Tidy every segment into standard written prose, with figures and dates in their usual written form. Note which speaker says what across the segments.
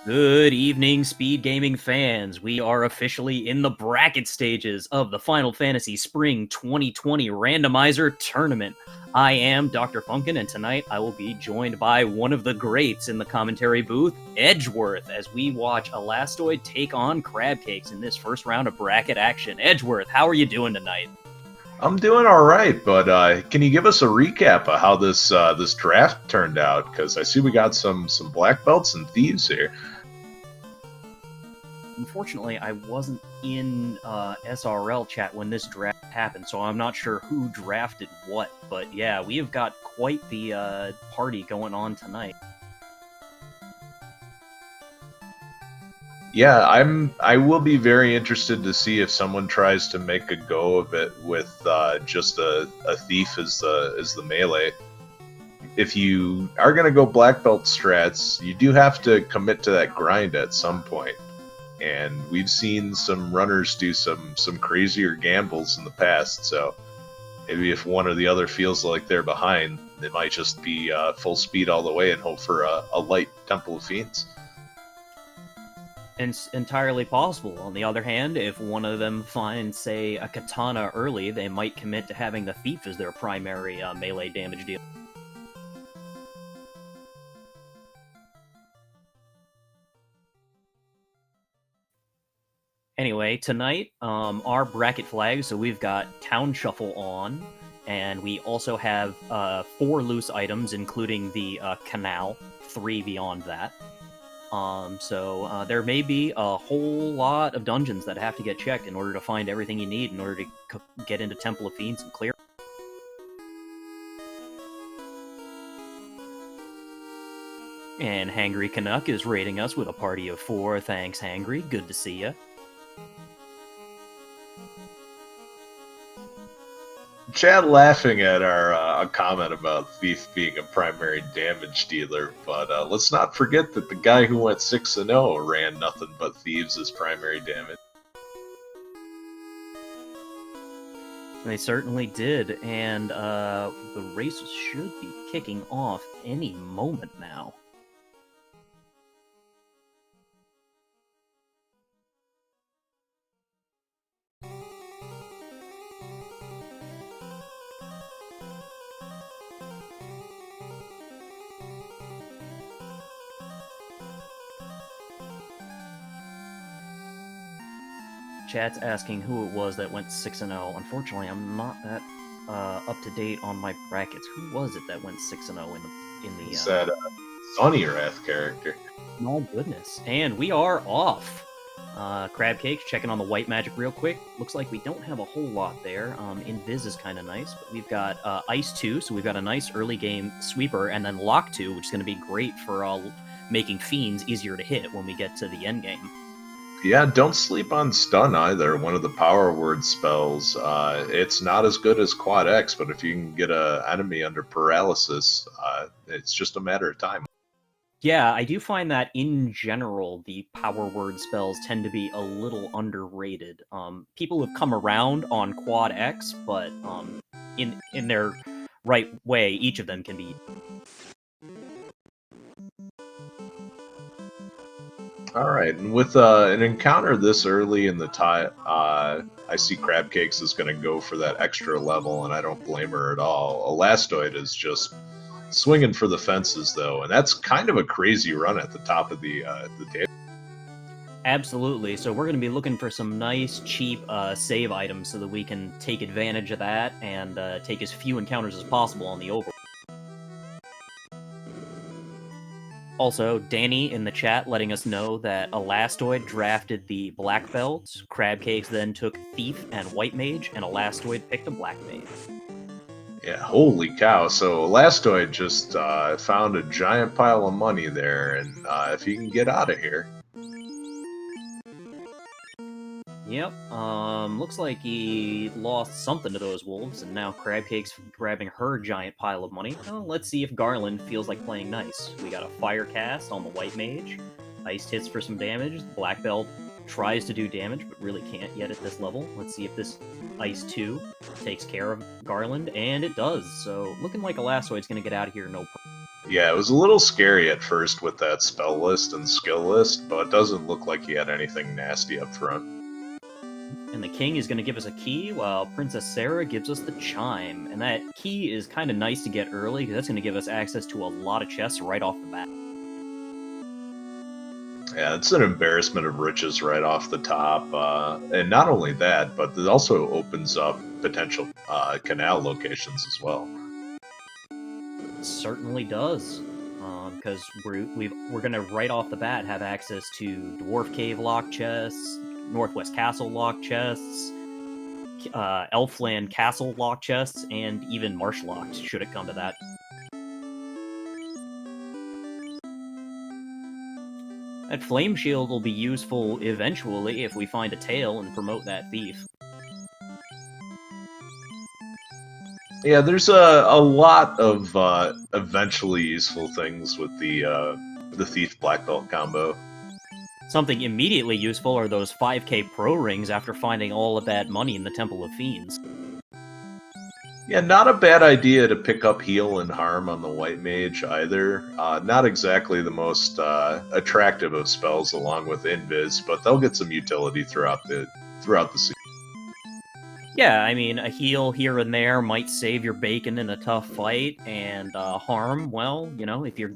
Speaker 1: Good evening, Speed Gaming fans. We are officially in the bracket stages of the Final Fantasy Spring 2020 Randomizer Tournament. I am Dr. Funkin, and tonight I will be joined by one of the greats in the commentary booth, Edgeworth, as we watch Elastoid take on Crab Cakes in this first round of bracket action. Edgeworth, how are you doing tonight?
Speaker 2: I'm doing all right, but can you give us a recap of how this draft turned out? Because I see we got some black belts and thieves here.
Speaker 1: Unfortunately, I wasn't in SRL chat when this draft happened, so I'm not sure who drafted what. But yeah, we have got quite the party going on tonight.
Speaker 2: Yeah, I will be very interested to see if someone tries to make a go of it with just a thief as the melee. If you are gonna go black belt strats, you do have to commit to that grind at some point. And we've seen some runners do some crazier gambles in the past, so maybe if one or the other feels like they're behind, they might just be full speed all the way and hope for a light Temple of Fiends.
Speaker 1: It's entirely possible. On the other hand, if one of them finds, say, a katana early, they might commit to having the thief as their primary melee damage deal. Anyway, tonight, our bracket flags, so we've got Town Shuffle on, and we also have 4 loose items, including the canal, 3 beyond that. So there may be a whole lot of dungeons that have to get checked in order to find everything you need in order to get into Temple of Fiends and clear. And Hangry Canuck is rating us with a party of 4. Thanks, Hangry. Good to see ya.
Speaker 2: Chad laughing at our comment about Thief being a primary damage dealer, but let's not forget that the guy who went 6-0 ran nothing but Thieves as primary damage.
Speaker 1: They certainly did, and the race should be kicking off any moment now. Chat's asking who it was that went 6-0. Unfortunately, I'm not that up to date on my brackets. Who was it that went 6-0 in the?
Speaker 2: It's that Sunny Wrath character.
Speaker 1: My goodness! And we are off. Crab Cakes checking on the white magic real quick. Looks like we don't have a whole lot there. Invis is kind of nice, but we've got Ice 2, so we've got a nice early game sweeper, and then Lock 2, which is going to be great for making fiends easier to hit when we get to the end game.
Speaker 2: Yeah, don't sleep on Stun either. One of the power word spells. It's not as good as Quad X, but if you can get an enemy under paralysis, it's just a matter of time.
Speaker 1: Yeah, I do find that in general, the power word spells tend to be a little underrated. People have come around on Quad X, but in their right way, each of them can be.
Speaker 2: All right, and with an encounter this early in the tie, I see Crab Cakes is going to go for that extra level, and I don't blame her at all. Elastoid is just swinging for the fences, though, and that's kind of a crazy run at the top of the table.
Speaker 1: Absolutely. So we're going to be looking for some nice, cheap save items so that we can take advantage of that and take as few encounters as possible on the over. Also, Danny in the chat letting us know that Elastoid drafted the black belt, Crab Cakes then took Thief and White Mage, and Elastoid picked a black mage.
Speaker 2: Yeah, holy cow. So Elastoid just found a giant pile of money there, and if he can get out of here.
Speaker 1: Yep, looks like he lost something to those wolves, and now Crab Cake's grabbing her giant pile of money. Well, let's see if Garland feels like playing nice. We got a Fire Cast on the White Mage. Ice hits for some damage. Black Belt tries to do damage, but really can't yet at this level. Let's see if this Ice 2 takes care of Garland, and it does. So, looking like Elastoid's gonna get out of here no problem.
Speaker 2: Yeah, it was a little scary at first with that spell list and skill list, but it doesn't look like he had anything nasty up front.
Speaker 1: And the king is going to give us a key, while Princess Sarah gives us the chime. And that key is kind of nice to get early, because that's going to give us access to a lot of chests right off the bat.
Speaker 2: Yeah, it's an embarrassment of riches right off the top. And not only that, but it also opens up potential canal locations as well.
Speaker 1: It certainly does. Because we're going to right off the bat have access to Dwarf Cave lock chests, Northwest Castle lock chests, Elfland Castle lock chests, and even Marsh locks, should it come to that. That flame shield will be useful eventually if we find a tail and promote that thief.
Speaker 2: Yeah, there's a lot of eventually useful things with the Thief Black Belt combo.
Speaker 1: Something immediately useful are those 5k pro rings after finding all of that money in the Temple of Fiends.
Speaker 2: Yeah, not a bad idea to pick up heal and harm on the white mage either. Not exactly the most attractive of spells along with invis, but they'll get some utility throughout the season.
Speaker 1: Yeah, I mean, a heal here and there might save your bacon in a tough fight, and harm, well, you know, if you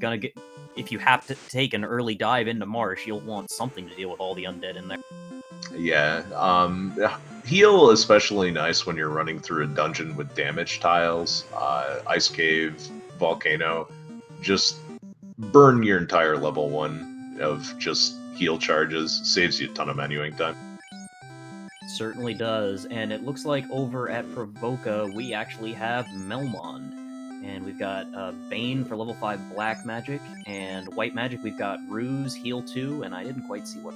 Speaker 1: have to take an early dive into Marsh, you'll want something to deal with all the undead in there.
Speaker 2: Yeah, heal especially nice when you're running through a dungeon with damage tiles, ice cave, volcano. Just burn your entire level 1 of just heal charges. Saves you a ton of menuing time.
Speaker 1: Certainly does, and it looks like over at Provoca we actually have Melmond. And we've got Bane for level 5 black magic, and white magic we've got Ruse, heal 2, and I didn't quite see what.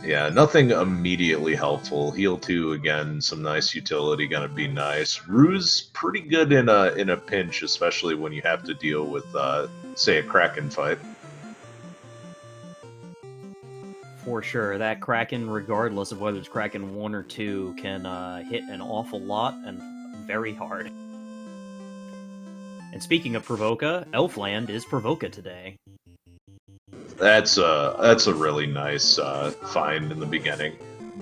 Speaker 2: Yeah, nothing immediately helpful. Heal 2 again, some nice utility, gonna be nice. Ruse pretty good in a pinch, especially when you have to deal with say a Kraken fight.
Speaker 1: For sure, that Kraken, regardless of whether it's Kraken 1 or 2, can hit an awful lot and very hard. And speaking of Provoca, Elfland is Provoca today.
Speaker 2: That's a really nice find in the beginning.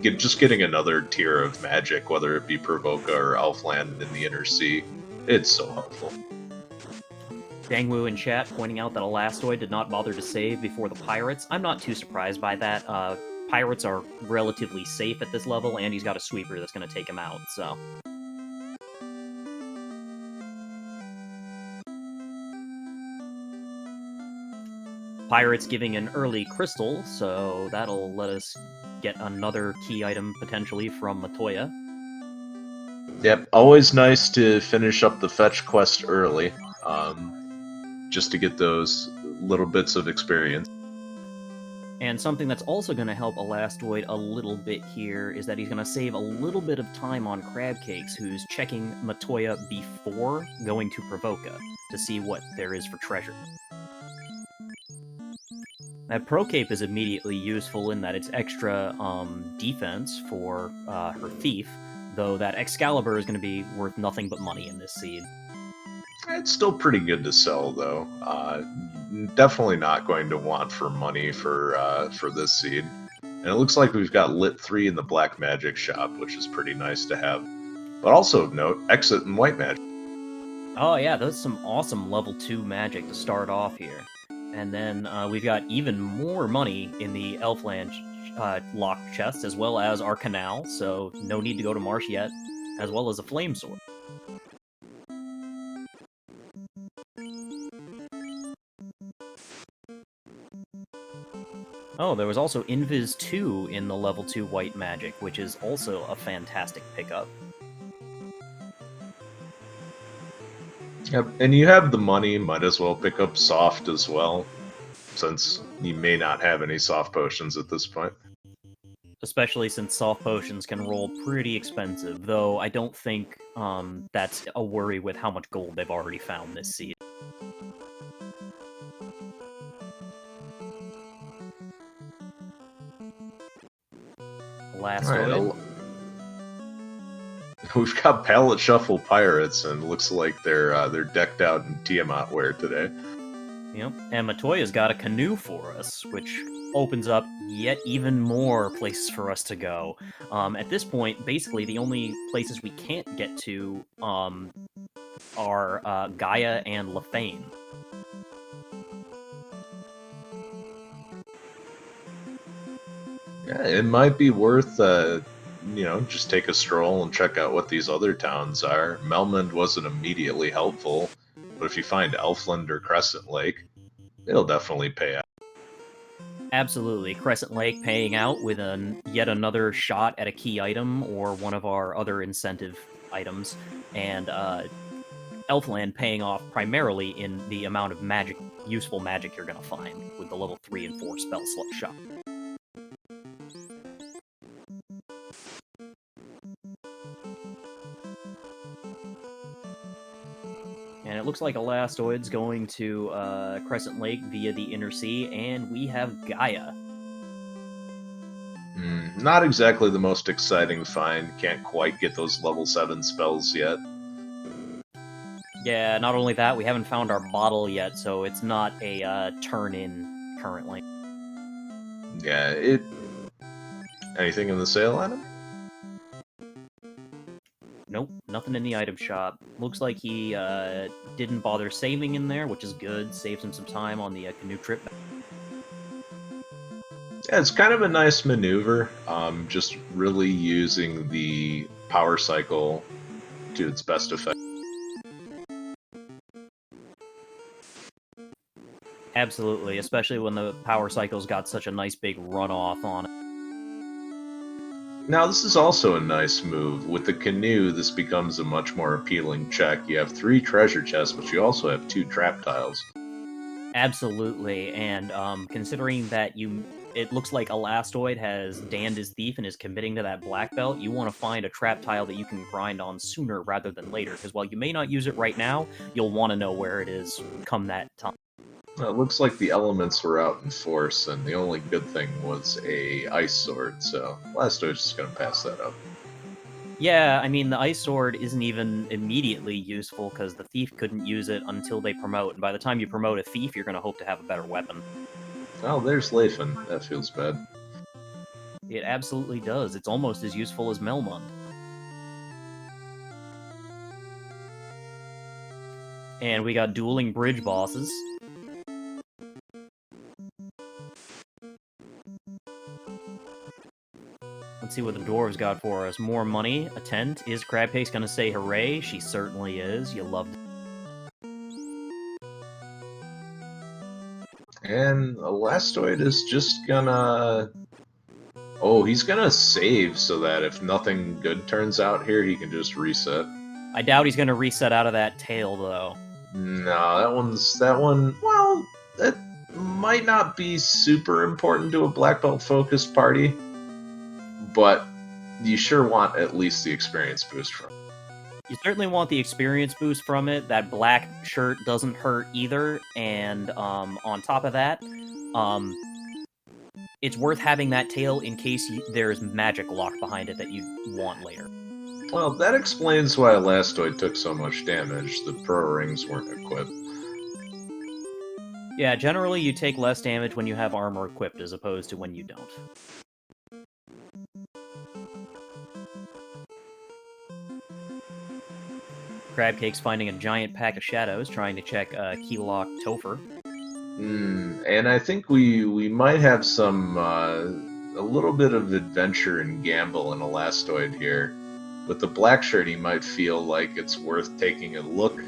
Speaker 2: Just getting another tier of magic, whether it be Provoca or Elfland in the Inner Sea, it's so helpful.
Speaker 1: Dangwu in chat pointing out that Elastoid did not bother to save before the pirates. I'm not too surprised by that. Pirates are relatively safe at this level, and he's got a sweeper that's going to take him out, so. Pirates giving an early crystal, so that'll let us get another key item potentially from Matoya.
Speaker 2: Yep, always nice to finish up the fetch quest early, just to get those little bits of experience.
Speaker 1: And something that's also going to help Elastoid a little bit here is that he's going to save a little bit of time on Crabcakes, who's checking Matoya before going to Provoca to see what there is for treasure. That Pro Cape is immediately useful in that it's extra defense for her Thief, though that Excalibur is going to be worth nothing but money in this seed.
Speaker 2: It's still pretty good to sell, though. Definitely not going to want for money for this seed. And it looks like we've got Lit 3 in the Black Magic shop, which is pretty nice to have. But also of note, Exit and White Magic.
Speaker 1: Oh yeah, that's some awesome level 2 magic to start off here. And then we've got even more money in the Elfland lock chest, as well as our canal, so no need to go to Marsh yet, as well as a flame sword. Oh, there was also Invis 2 in the level 2 white magic, which is also a fantastic pickup.
Speaker 2: Yep, and you have the money, might as well pick up Soft as well, since you may not have any soft potions at this point.
Speaker 1: Especially since soft potions can roll pretty expensive, though I don't think that's a worry with how much gold they've already found this season. Elastoid.
Speaker 2: we've got Pallet Shuffle Pirates, and looks like they're decked out in Tiamat wear today.
Speaker 1: Yep, and Matoya's got a canoe for us, which opens up yet even more places for us to go. At this point, basically, the only places we can't get to are Gaia and Lefane.
Speaker 2: Yeah, it might be worth, just take a stroll and check out what these other towns are. Melmond wasn't immediately helpful, but if you find Elfland or Crescent Lake, it'll definitely pay out.
Speaker 1: Absolutely. Crescent Lake paying out with yet another shot at a key item or one of our other incentive items, and Elfland paying off primarily in the amount of useful magic you're going to find with the level 3 and 4 spell slot shot. And it looks like Elastoid's going to Crescent Lake via the Inner Sea, and we have Gaia.
Speaker 2: Not exactly the most exciting find. Can't quite get those level 7 spells yet.
Speaker 1: Yeah, not only that, we haven't found our bottle yet, so it's not a turn-in currently.
Speaker 2: Yeah, Anything in the sale item?
Speaker 1: Nope, nothing in the item shop. Looks like he didn't bother saving in there, which is good. Saves him some time on the canoe trip.
Speaker 2: Yeah, it's kind of a nice maneuver. Just really using the power cycle to its best effect.
Speaker 1: Absolutely, especially when the power cycle's got such a nice big runoff on it.
Speaker 2: Now, this is also a nice move. With the canoe, this becomes a much more appealing check. You have 3 treasure chests, but you also have 2 trap tiles.
Speaker 1: Absolutely, and considering that it looks like Elastoid has danned his thief and is committing to that black belt, you want to find a trap tile that you can grind on sooner rather than later, because while you may not use it right now, you'll want to know where it is come that time.
Speaker 2: It looks like the elements were out in force, and the only good thing was a ice sword, so Elastoid's just going to pass that up.
Speaker 1: Yeah, I mean, the ice sword isn't even immediately useful, because the thief couldn't use it until they promote, and by the time you promote a thief, you're going to hope to have a better weapon.
Speaker 2: Oh, there's Leifin. That feels bad.
Speaker 1: It absolutely does. It's almost as useful as Melmond. And we got dueling bridge bosses. Let's see what the dwarves got for us. More money, a tent. Is Crabcakes gonna say hooray? She certainly is. You loved it.
Speaker 2: And Elastoid is just gonna... Oh, he's gonna save so that if nothing good turns out here, he can just reset.
Speaker 1: I doubt he's gonna reset out of that tail, though.
Speaker 2: No, that one, well, that might not be super important to a black belt focused party, but you sure want at least the experience boost from it.
Speaker 1: You certainly want the experience boost from it. That black shirt doesn't hurt either, and on top of that, it's worth having that tail in case there's magic locked behind it that you want later.
Speaker 2: Well, that explains why Elastoid took so much damage. The pro rings weren't equipped.
Speaker 1: Yeah, generally you take less damage when you have armor equipped as opposed to when you don't. Crabcake's finding a giant pack of shadows, trying to check Keylock Topher.
Speaker 2: And I think we might have some a little bit of adventure and gamble in Elastoid here. With the black shirt, he might feel like it's worth taking a look.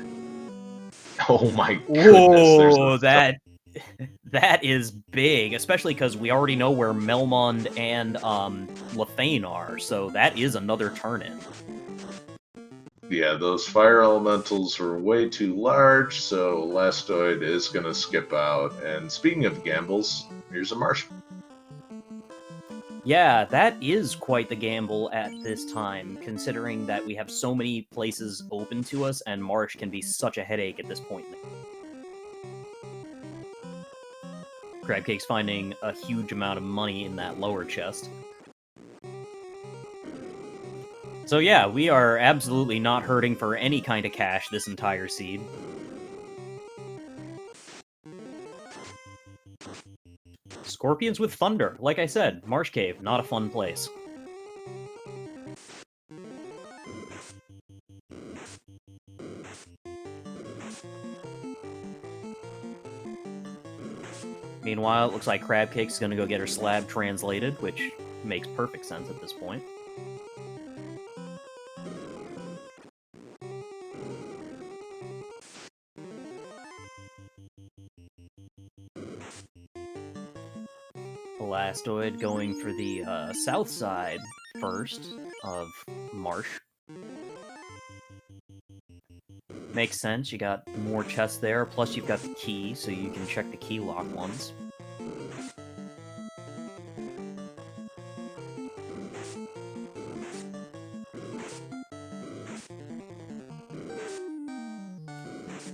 Speaker 2: Oh my goodness!
Speaker 1: Whoa, that is big, especially because we already know where Melmond and Lefane are, so that is another turn-in.
Speaker 2: Yeah, those fire elementals were way too large, so Elastoid is going to skip out. And speaking of gambles, here's a marsh.
Speaker 1: Yeah, that is quite the gamble at this time, considering that we have so many places open to us, and Marsh can be such a headache at this point. Crabcake's finding a huge amount of money in that lower chest. So yeah, we are absolutely not hurting for any kind of cash this entire seed. Scorpions with Thunder. Like I said, Marsh Cave, not a fun place. Meanwhile, it looks like Crab Cake's gonna go get her slab translated, which makes perfect sense at this point. Elastoid going for the south side first of Marsh. Makes sense, you got more chests there, plus you've got the key, so you can check the key lock ones.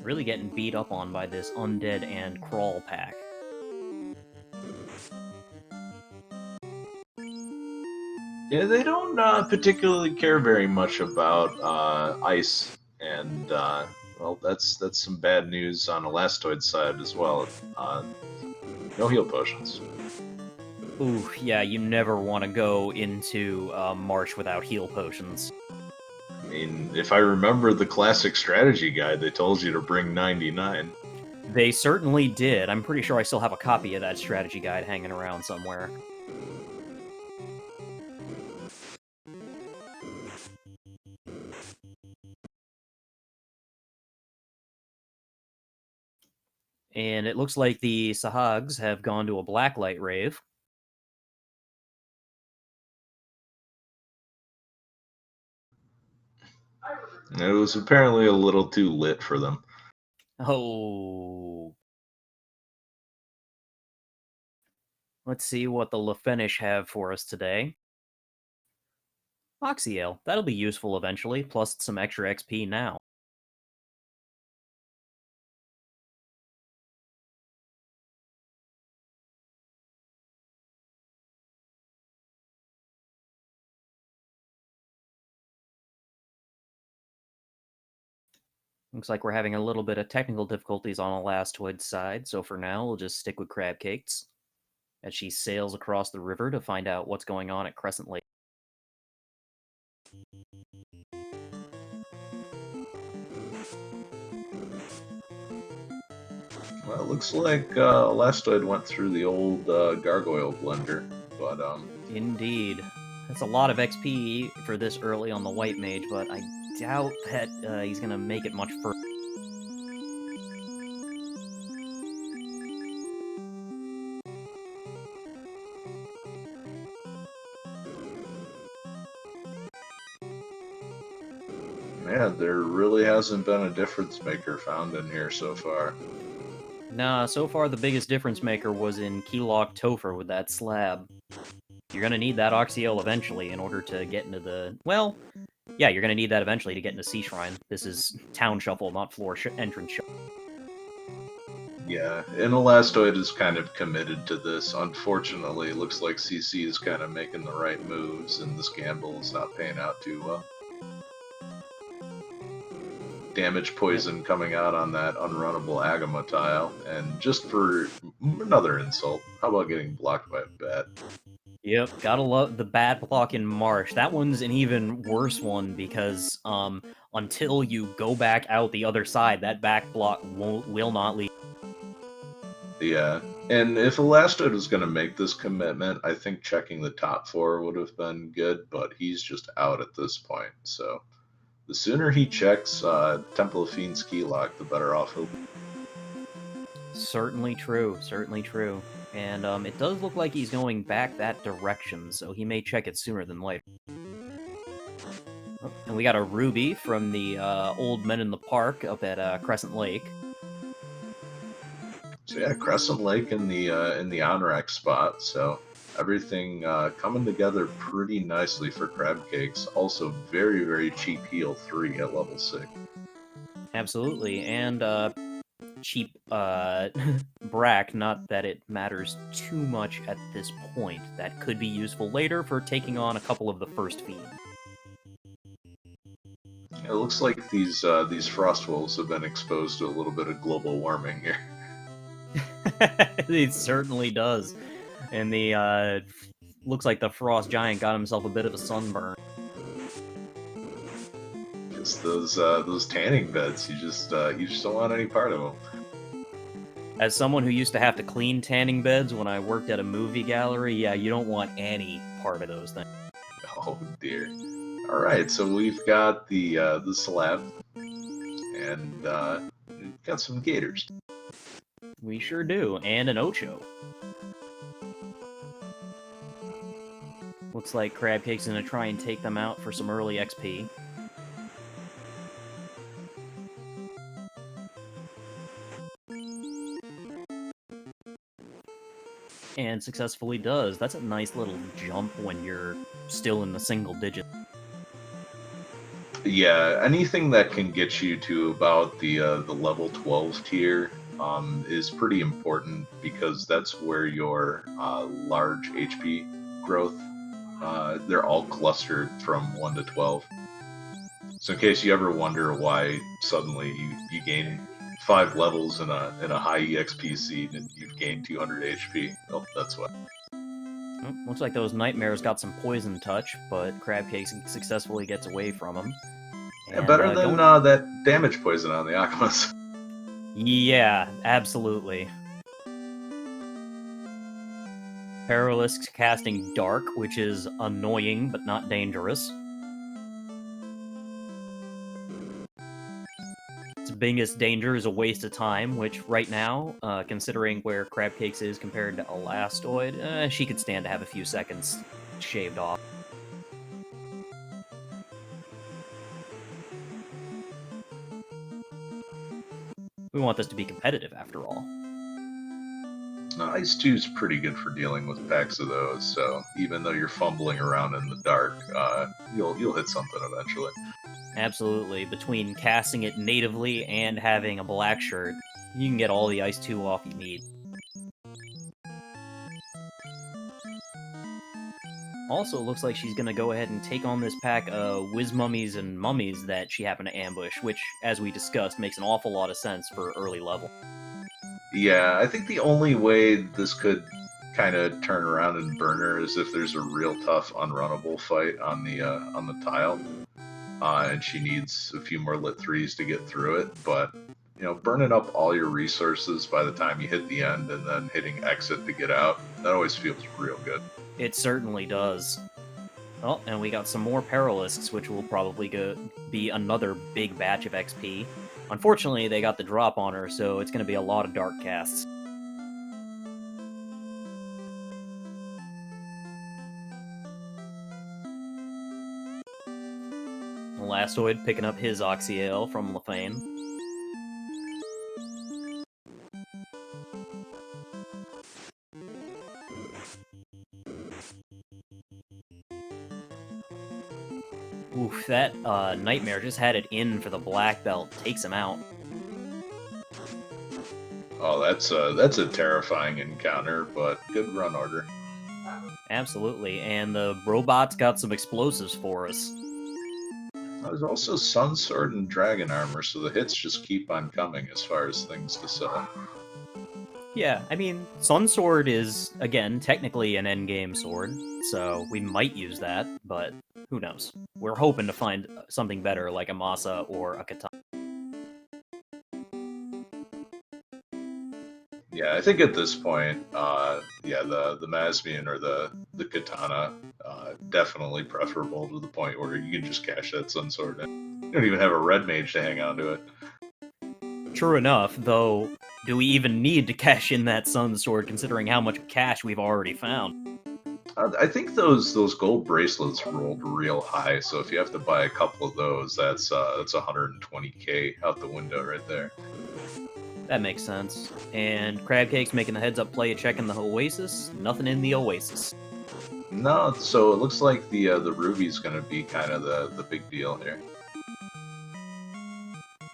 Speaker 1: Really getting beat up on by this undead and crawl pack.
Speaker 2: Yeah, they don't particularly care very much about ice, and well, that's some bad news on Elastoid's side as well. No heal potions.
Speaker 1: Ooh, yeah, you never want to go into Marsh without heal potions.
Speaker 2: I mean, if I remember the classic strategy guide, they told you to bring 99.
Speaker 1: They certainly did. I'm pretty sure I still have a copy of that strategy guide hanging around somewhere. And it looks like the Sahags have gone to a blacklight rave.
Speaker 2: It was apparently a little too lit for them.
Speaker 1: Oh. Let's see what the Lefenish have for us today. Oxyale. That'll be useful eventually, plus some extra XP now. Looks like we're having a little bit of technical difficulties on Elastoid's side, so for now we'll just stick with Crab Cakes as she sails across the river to find out what's going on at Crescent Lake.
Speaker 2: Well, it looks like Elastoid went through the old gargoyle blender, but
Speaker 1: Indeed. That's a lot of XP for this early on the White Mage, but I doubt that he's going to make it much further.
Speaker 2: yeah, there really hasn't been a difference maker found in here so far.
Speaker 1: Nah, so far the biggest difference maker was in Keylock Topher with that slab. You're going to need that Oxyale eventually in order to get into the... Well, yeah, you're going to need that eventually to get into Sea Shrine. This is Town Shuffle, not floor entrance shuffle.
Speaker 2: Yeah, and Elastoid is kind of committed to this. Unfortunately, it looks like CC is kind of making the right moves, and this gamble is not paying out too well. Damage poison coming out on that unrunnable Agama tile, and just for another insult, how about getting blocked by a bat?
Speaker 1: Yep, gotta love the bad block in Marsh. That one's an even worse one because until you go back out the other side, that back block will not leave.
Speaker 2: Yeah, and if Elastoid was going to make this commitment, I think checking the top four would have been good, but he's just out at this point, so the sooner he checks Temple of Fiend's Keylock, the better off he'll be.
Speaker 1: Certainly true, certainly true. And it does look like he's going back that direction, so he may check it sooner than later. Oh, and we got a Ruby from the Old Men in the Park up at Crescent Lake.
Speaker 2: So yeah, Crescent Lake in the on-rack spot, so everything coming together pretty nicely for Crab Cakes. Also very, very cheap heal 3 at level 6.
Speaker 1: Absolutely, and cheap Brack, not that it matters too much at this point. That could be useful later for taking on a couple of the first fiends.
Speaker 2: It looks like these frost wolves have been exposed to a little bit of global warming here.
Speaker 1: It certainly does. And the looks like the frost giant got himself a bit of a sunburn.
Speaker 2: Just those tanning beds, you just don't want any part of them.
Speaker 1: As someone who used to have to clean tanning beds when I worked at a movie gallery, yeah, you don't want any part of those things.
Speaker 2: Oh dear. All right, so we've got the slab, and we've got some gators.
Speaker 1: We sure do, and an Ocho. Looks like Crabcake's gonna try and take them out for some early XP. And successfully does. That's a nice little jump when you're still in the single digit.
Speaker 2: Yeah, anything that can get you to about the level 12 tier is pretty important because that's where your large HP growth. They're all clustered from 1 to 12. So in case you ever wonder why suddenly you gain 5 levels in a high EXP seed and you've gained 200 HP, well, that's why.
Speaker 1: Well, looks like those nightmares got some poison touch, but Crabcake successfully gets away from them.
Speaker 2: Yeah, better than that damage poison on the Akamas.
Speaker 1: Yeah, absolutely. Paralisk casting Dark, which is annoying but not dangerous. Its biggest danger is a waste of time, which right now, considering where Crabcakes is compared to Elastoid, she could stand to have a few seconds shaved off. We want this to be competitive, after all.
Speaker 2: Ice 2 is pretty good for dealing with packs of those, so even though you're fumbling around in the dark, you'll hit something eventually.
Speaker 1: Absolutely. Between casting it natively and having a black shirt, you can get all the Ice 2 off you need. Also, it looks like she's going to go ahead and take on this pack of Whiz Mummies and Mummies that she happened to ambush, which, as we discussed, makes an awful lot of sense for early level.
Speaker 2: Yeah, I think the only way this could kind of turn around and burn her is if there's a real tough, unrunnable fight on the tile, and she needs a few more lit 3s to get through it. But burning up all your resources by the time you hit the end and then hitting exit to get out, that always feels real good.
Speaker 1: It certainly does. Oh, and we got some more Paralisks, which will probably be another big batch of XP. Unfortunately, they got the drop on her, so it's going to be a lot of dark casts. Elastoid picking up his Oxyale from Lefane. Oof, that Nightmare just had it in for the black belt. Takes him out.
Speaker 2: Oh, that's a terrifying encounter, but good run order.
Speaker 1: Absolutely, and the robots got some explosives for us.
Speaker 2: There's also Sun Sword and Dragon Armor, so the hits just keep on coming as far as things to sell.
Speaker 1: Yeah, I mean, Sun Sword is, again, technically an endgame sword, so we might use that, but who knows? We're hoping to find something better like a Masa or a Katana.
Speaker 2: Yeah, I think at this point, the Masmian or the Katana, definitely preferable to the point where you can just cash that Sun Sword in. You don't even have a red mage to hang on to it.
Speaker 1: True enough, though, do we even need to cash in that Sun Sword considering how much cash we've already found?
Speaker 2: I think those gold bracelets rolled real high, so if you have to buy a couple of those, that's 120k out the window right there.
Speaker 1: That makes sense. And Crabcake's making the heads-up play, checking the Oasis. Nothing in the Oasis.
Speaker 2: No, so it looks like the Ruby's going to be kind of the big deal here.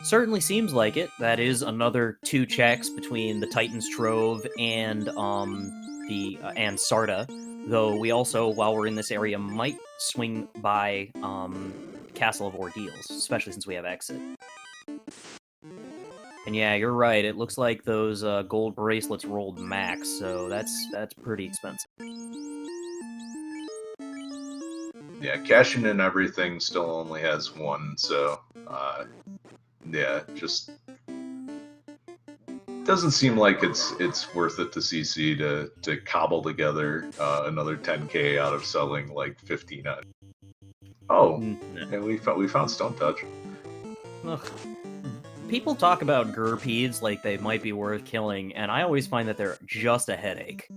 Speaker 1: Certainly seems like it. That is another 2 checks between the Titan's Trove and and Sarda. Though we also, while we're in this area, might swing by Castle of Ordeals, especially since we have Exit. And yeah, you're right. It looks like those gold bracelets rolled max, so that's pretty expensive.
Speaker 2: Yeah, cashing in everything still only has one, so yeah, just doesn't seem like it's worth it to CC to cobble together another 10k out of selling like 15 items. Oh, and we found Stone Touch.
Speaker 1: Ugh. People talk about Gurpedes like they might be worth killing, and I always find that they're just a headache.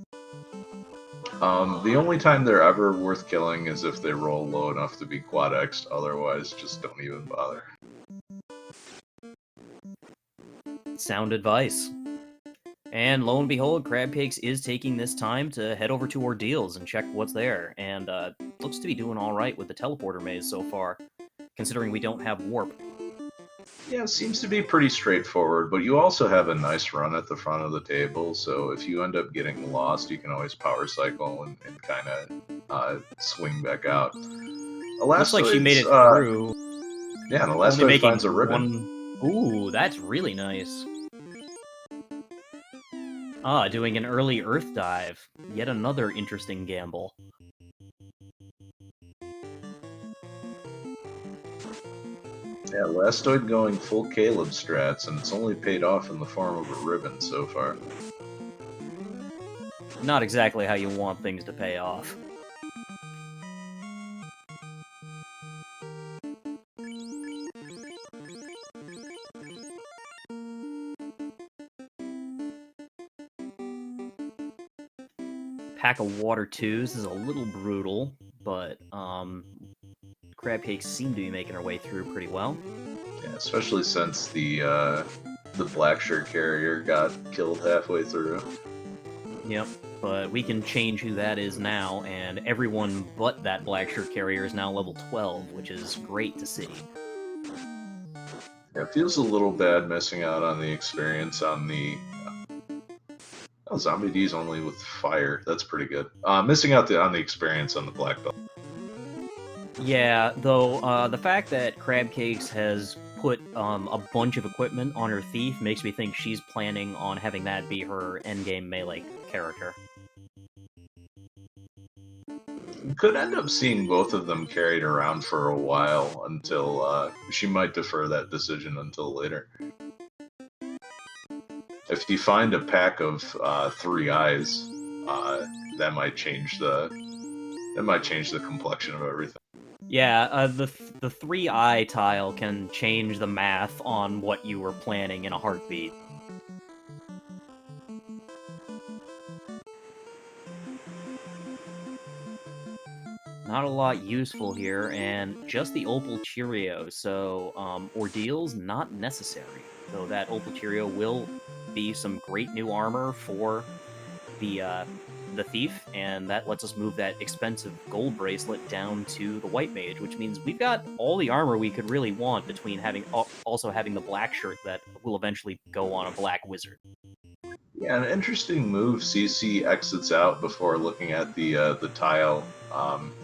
Speaker 2: The only time they're ever worth killing is if they roll low enough to be quad-X'd, otherwise just don't even bother.
Speaker 1: Sound advice. And lo and behold, Crabcakes is taking this time to head over to Ordeals and check what's there, and looks to be doing alright with the teleporter maze so far, considering we don't have Warp.
Speaker 2: Yeah, it seems to be pretty straightforward, but you also have a nice run at the front of the table, so if you end up getting lost, you can always power cycle and kind of swing back out.
Speaker 1: Looks like she made it through.
Speaker 2: Yeah, and Elastoid finds a ribbon.
Speaker 1: Ooh, that's really nice. Ah, doing an early Earth dive. Yet another interesting gamble.
Speaker 2: Yeah, Elastoid going full Caleb strats, and it's only paid off in the form of a ribbon so far.
Speaker 1: Not exactly how you want things to pay off. Pack of Water 2s is a little brutal, but Crabcakes seem to be making her way through pretty well.
Speaker 2: Yeah, especially since the black shirt carrier got killed halfway through.
Speaker 1: Yep, but we can change who that is now, and everyone but that black shirt carrier is now level 12, which is great to see.
Speaker 2: Yeah, it feels a little bad missing out on the experience on the... Oh, Zombie D's only with fire. That's pretty good. Missing out on the experience on the black belt.
Speaker 1: Yeah, though the fact that Crabcakes has put a bunch of equipment on her thief makes me think she's planning on having that be her endgame melee character.
Speaker 2: You could end up seeing both of them carried around for a while until she might defer that decision until later. If you find a pack of 3 eyes, that might change the complexion of everything.
Speaker 1: Yeah, the 3-eye tile can change the math on what you were planning in a heartbeat. Not a lot useful here, and just the Opal Cheerio, so Ordeals not necessary. Though that Opal Cheerio will be some great new armor for the thief, and that lets us move that expensive gold bracelet down to the white mage, which means we've got all the armor we could really want between also having the black shirt that will eventually go on a black wizard.
Speaker 2: Yeah, an interesting move. CC exits out before looking at the tile.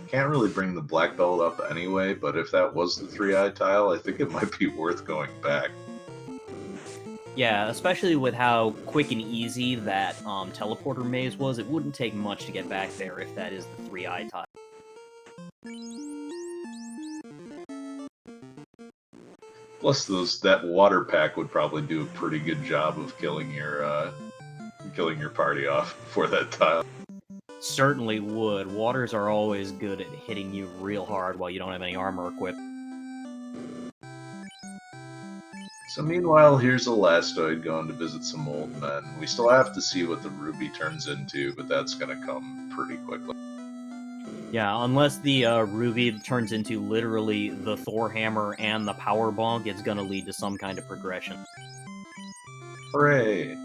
Speaker 2: Can't really bring the black belt up anyway, but if that was the 3-eye tile, I think it might be worth going back.
Speaker 1: Yeah, especially with how quick and easy that teleporter maze was, it wouldn't take much to get back there if that is the 3-eye tile.
Speaker 2: Plus, that water pack would probably do a pretty good job of killing your party off before that tile.
Speaker 1: Certainly would. Waters are always good at hitting you real hard while you don't have any armor equipped.
Speaker 2: So meanwhile, here's Elastoid going to visit some old men. We still have to see what the ruby turns into, but that's going to come pretty quickly.
Speaker 1: Yeah, unless the ruby turns into literally the Thor hammer and the power bonk, it's going to lead to some kind of progression.
Speaker 2: Hooray!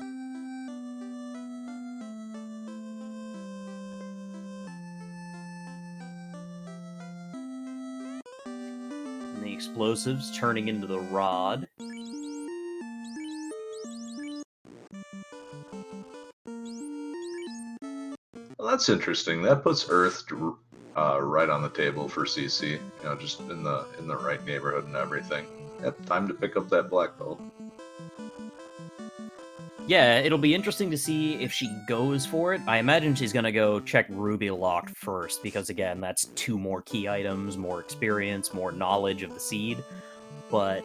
Speaker 1: And the explosives turning into the rod.
Speaker 2: Well, that's interesting. That puts Earth right on the table for CC. You know, just in the right neighborhood and everything. Yep, time to pick up that black belt.
Speaker 1: Yeah, it'll be interesting to see if she goes for it. I imagine she's gonna go check Ruby Locked first, because again, that's 2 more key items, more experience, more knowledge of the seed. But,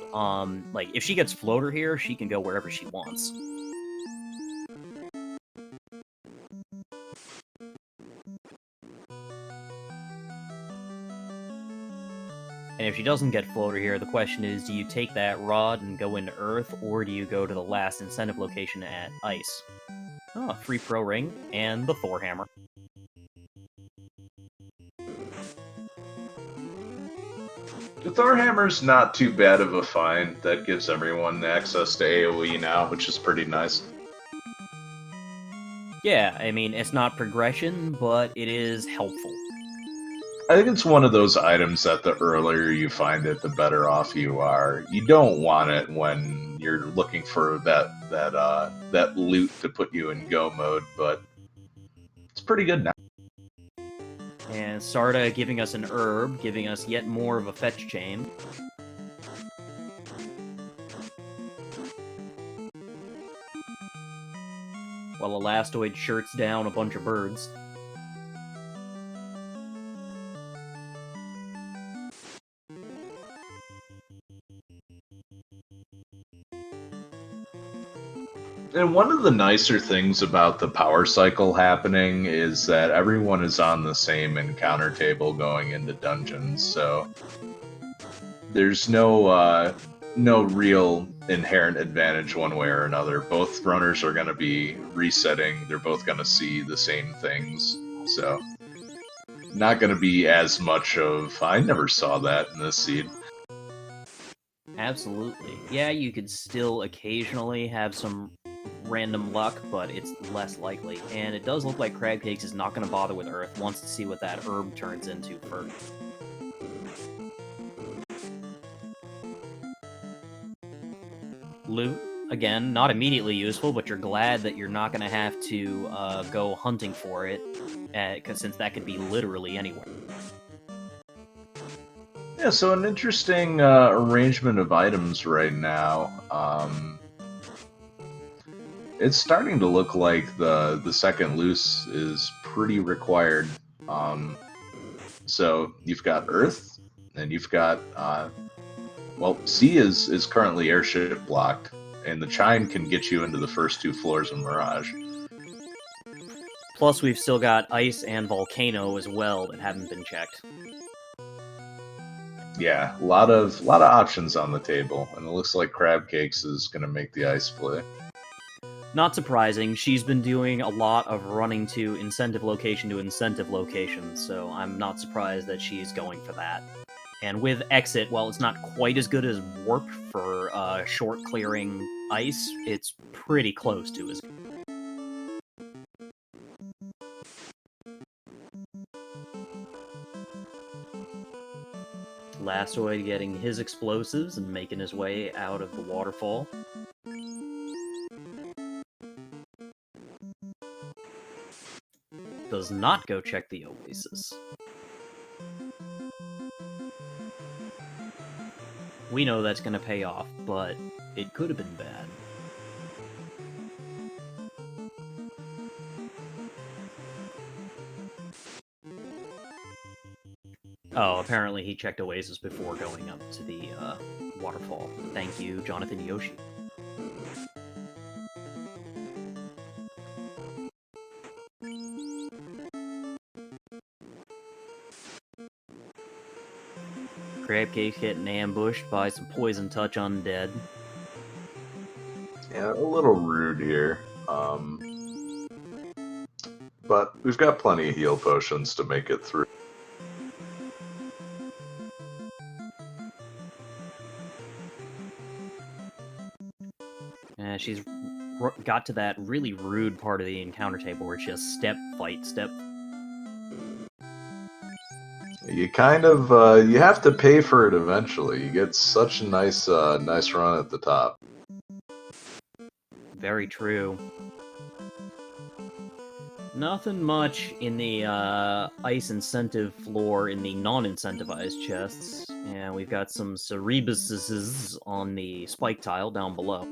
Speaker 1: like, if she gets Floater here, she can go wherever she wants. And if she doesn't get Floater here, the question is, do you take that rod and go into Earth, or do you go to the last incentive location at Ice? Oh, free Pro Ring, and the Thor Hammer.
Speaker 2: The Thor Hammer's not too bad of a find. That gives everyone access to AoE now, which is pretty nice.
Speaker 1: Yeah, I mean, it's not progression, but it is helpful.
Speaker 2: I think it's one of those items that the earlier you find it, the better off you are. You don't want it when you're looking for that loot to put you in go mode, but it's pretty good now.
Speaker 1: And Sarda giving us an herb, giving us yet more of a fetch chain. While Elastoid shirts down a bunch of birds.
Speaker 2: And one of the nicer things about the power cycle happening is that everyone is on the same encounter table going into dungeons, so there's no real inherent advantage one way or another. Both runners are going to be resetting. They're both going to see the same things, so not going to be as much of, I never saw that in this seed.
Speaker 1: Absolutely. Yeah, you could still occasionally have some random luck, but it's less likely. And it does look like Crabcakes is not going to bother with Earth, wants to see what that herb turns into first. Loot, again, not immediately useful, but you're glad that you're not going to have to go hunting for it, since that could be literally anywhere.
Speaker 2: Yeah, so an interesting arrangement of items right now. It's starting to look like the second loose is pretty required. So you've got Earth, and you've got well, C is currently airship blocked, and the chime can get you into the first 2 floors of Mirage.
Speaker 1: Plus, we've still got Ice and Volcano as well that haven't been checked.
Speaker 2: Yeah, a lot of options on the table, and it looks like Crabcakes is going to make the ice play.
Speaker 1: Not surprising, she's been doing a lot of running to incentive location, so I'm not surprised that she's going for that. And with Exit, while it's not quite as good as Warp for short clearing ice, it's pretty close to as good. Elastoid getting his explosives and making his way out of the waterfall. Does not go check the Oasis. We know that's going to pay off, but it could have been bad. Oh, apparently he checked Oasis before going up to the waterfall. Thank you, Jonathan Yoshi. Crabcake getting ambushed by some Poison Touch undead.
Speaker 2: Yeah, a little rude here. But we've got plenty of heal potions to make it through.
Speaker 1: She's got to that really rude part of the encounter table where it's just step, fight, step.
Speaker 2: You kind of you have to pay for it eventually. You get such a nice nice run at the top.
Speaker 1: Very true. Nothing much in the ice incentive floor in the non-incentivized chests. And we've got some Cerebuses on the spike tile down below.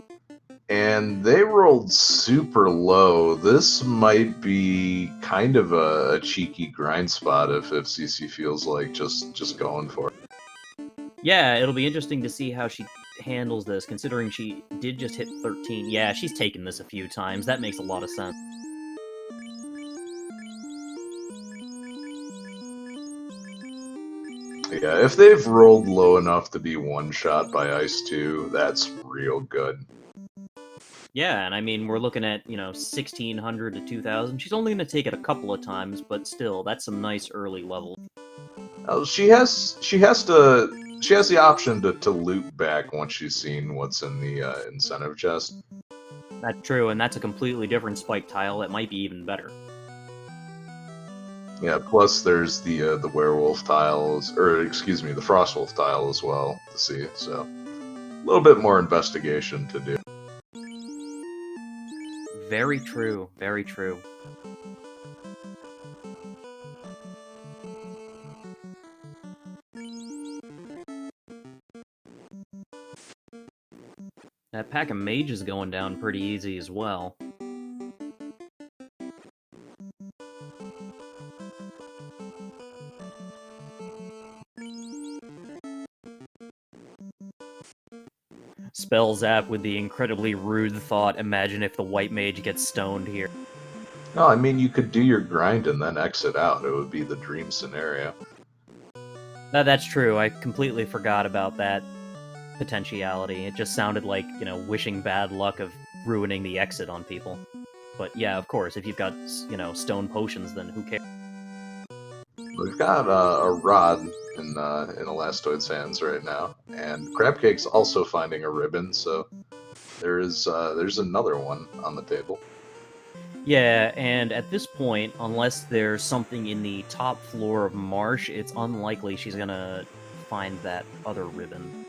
Speaker 2: And they rolled super low. This might be kind of a cheeky grind spot if CC feels like just going for it.
Speaker 1: Yeah, it'll be interesting to see how she handles this, considering she did just hit 13. Yeah, she's taken this a few times. That makes a lot of sense.
Speaker 2: Yeah, if they've rolled low enough to be one-shot by Ice 2, that's real good.
Speaker 1: Yeah, and I mean, we're looking at, 1,600 to 2,000. She's only going to take it a couple of times, but still, that's some nice early level.
Speaker 2: She has the option to loop back once she's seen what's in the incentive chest.
Speaker 1: That's true, and that's a completely different spike tile that might be even better.
Speaker 2: Yeah, plus there's the werewolf tiles, or excuse me, the frostwolf tile as well to see. So a little bit more investigation to do.
Speaker 1: Very true, very true. That pack of mage is going down pretty easy as well. Spell Zap with the incredibly rude thought, imagine if the white mage gets stoned here.
Speaker 2: No, I mean you could do your grind and then exit out. It would be the dream scenario.
Speaker 1: That's true, I completely forgot about that potentiality. It just sounded like, wishing bad luck of ruining the exit on people. But yeah, of course, if you've got, stone potions, then who cares?
Speaker 2: We've got a rod in Elastoid's hands right now, and Crabcake's also finding a ribbon, so there's another one on the table.
Speaker 1: Yeah, and at this point, unless there's something in the top floor of Marsh, it's unlikely she's gonna find that other ribbon.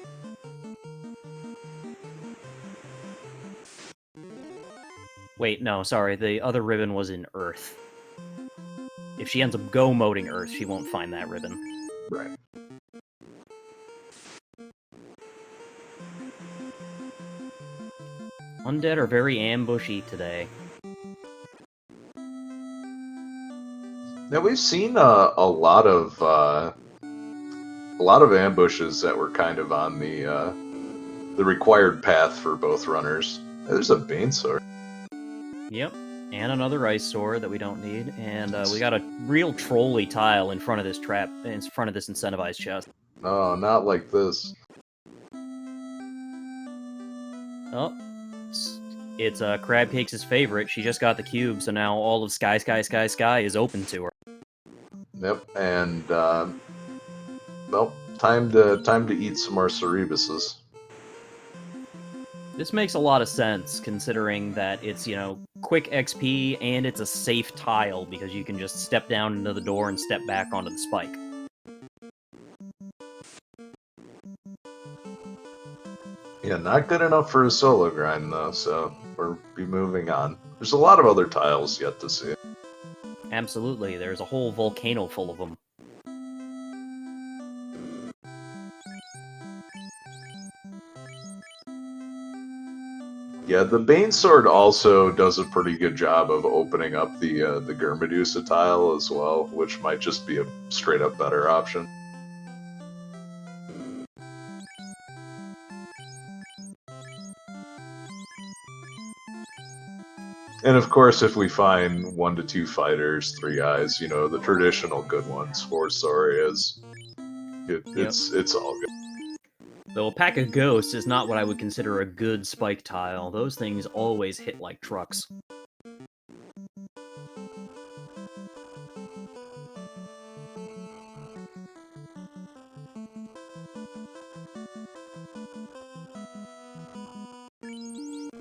Speaker 1: Wait, no, sorry, the other ribbon was in Earth. If she ends up go-moding Earth, she won't find that ribbon.
Speaker 2: Right.
Speaker 1: Undead are very ambushy today.
Speaker 2: Now we've seen a lot of ambushes that were kind of on the required path for both runners. There's a Bane Sword.
Speaker 1: Yep, and another ice sword that we don't need, and we got a real trolley tile in front of this trap, in front of this incentivized chest.
Speaker 2: No, not like this.
Speaker 1: Oh, it's Crabcake's favorite. She just got the cube, so now all of Sky is open to her.
Speaker 2: Yep, and well, time to eat some more Cerebuses.
Speaker 1: This makes a lot of sense, considering that it's, quick XP, and it's a safe tile, because you can just step down into the door and step back onto the spike.
Speaker 2: Yeah, not good enough for a solo grind, though, so we'll be moving on. There's a lot of other tiles yet to see.
Speaker 1: Absolutely, there's a whole volcano full of them.
Speaker 2: Yeah, the Bane Sword also does a pretty good job of opening up the Germedusa tile as well, which might just be a straight up better option. And of course, if we find 1 to 2 fighters, 3 eyes, the traditional good ones, 4 Saurias, it's all good.
Speaker 1: Though a pack of ghosts is not what I would consider a good spike tile. Those things always hit like trucks.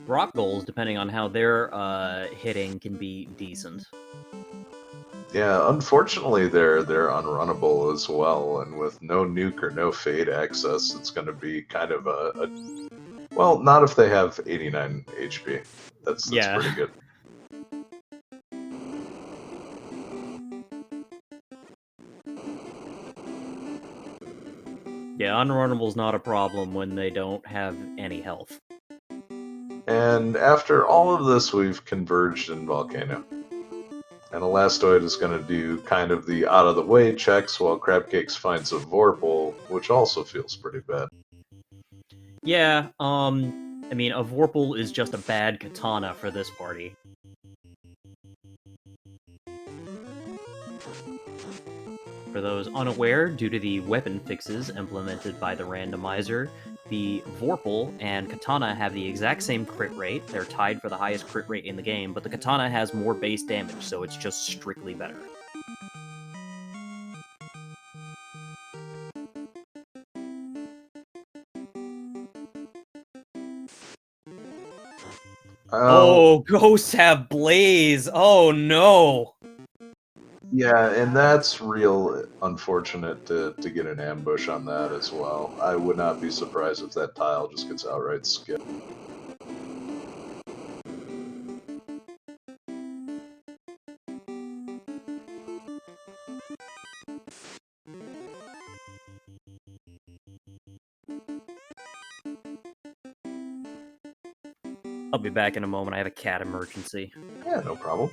Speaker 1: Rock goals, depending on how they're hitting, can be decent.
Speaker 2: Yeah, unfortunately, they're unrunnable as well, and with no nuke or no fade access, it's going to be kind of a well, not if they have 89 HP. That's
Speaker 1: Yeah.
Speaker 2: pretty good.
Speaker 1: Yeah, unrunnable's not a problem when they don't have any health.
Speaker 2: And after all of this, we've converged in Volcano. And Elastoid is going to do kind of the out-of-the-way checks while Crabcakes finds a Vorpal, which also feels pretty bad.
Speaker 1: Yeah, I mean, a Vorpal is just a bad katana for this party. For those unaware, due to the weapon fixes implemented by the randomizer, the Vorpal and Katana have the exact same crit rate. They're tied for the highest crit rate in the game, but the Katana has more base damage, so it's just strictly better. Oh, ghosts have Blaze! Oh no!
Speaker 2: Yeah, and that's real unfortunate to get an ambush on that as well. I would not be surprised if that tile just gets outright skipped.
Speaker 1: I'll be back in a moment. I have a cat emergency.
Speaker 2: Yeah, no problem.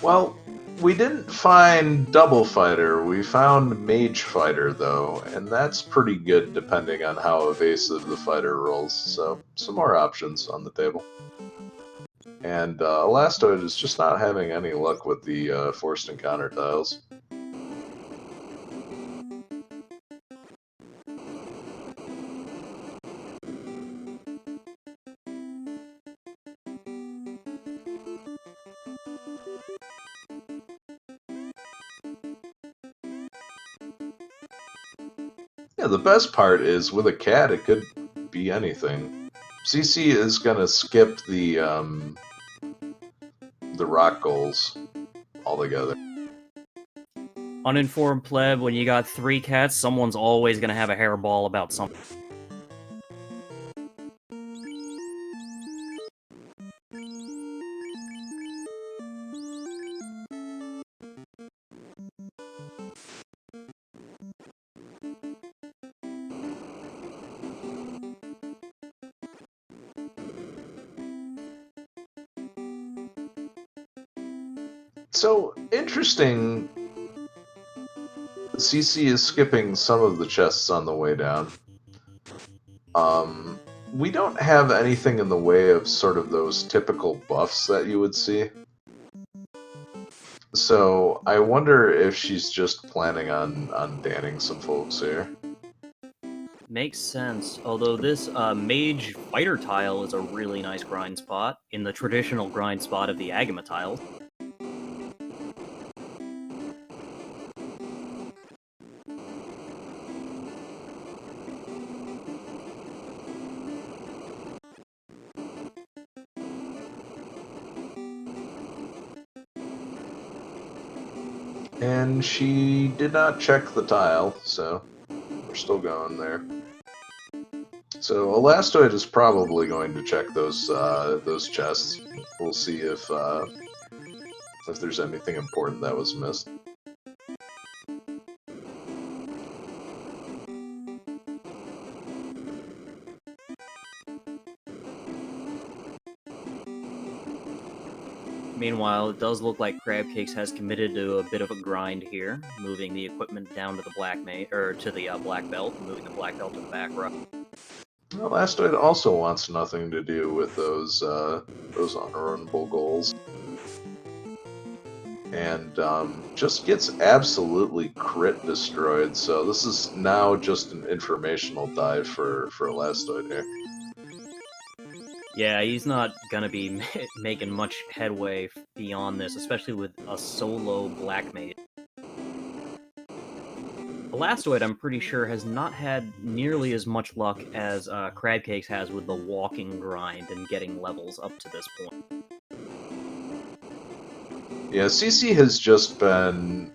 Speaker 2: Well, we didn't find Double Fighter, we found Mage Fighter though, and that's pretty good depending on how evasive the fighter rolls, so some more options on the table. And Elastoid is just not having any luck with the forced encounter tiles. Yeah, the best part is with a cat, it could be anything. CC is gonna skip the rock goals altogether.
Speaker 1: Uninformed pleb, when you got 3 cats, someone's always gonna have a hairball about something.
Speaker 2: So, interesting, CC is skipping some of the chests on the way down. We don't have anything in the way of sort of those typical buffs that you would see. So I wonder if she's just planning on danning some folks here.
Speaker 1: Makes sense. Although this mage fighter tile is a really nice grind spot in the traditional grind spot of the Agama tiles.
Speaker 2: And she did not check the tile, so we're still going there. So Elastoid is probably going to check those chests. We'll see if there's anything important that was missed.
Speaker 1: Meanwhile, it does look like Crabcakes has committed to a bit of a grind here, moving the equipment down to the black belt, moving the black belt to the back row.
Speaker 2: Elastoid also wants nothing to do with those unrunnable goals. And just gets absolutely crit destroyed. So this is now just an informational dive for Elastoid here.
Speaker 1: Yeah, he's not gonna be making much headway beyond this, especially with a solo black mage. Elastoid, I'm pretty sure, has not had nearly as much luck as Crabcakes has with the walking grind and getting levels up to this point.
Speaker 2: Yeah, CC has just been,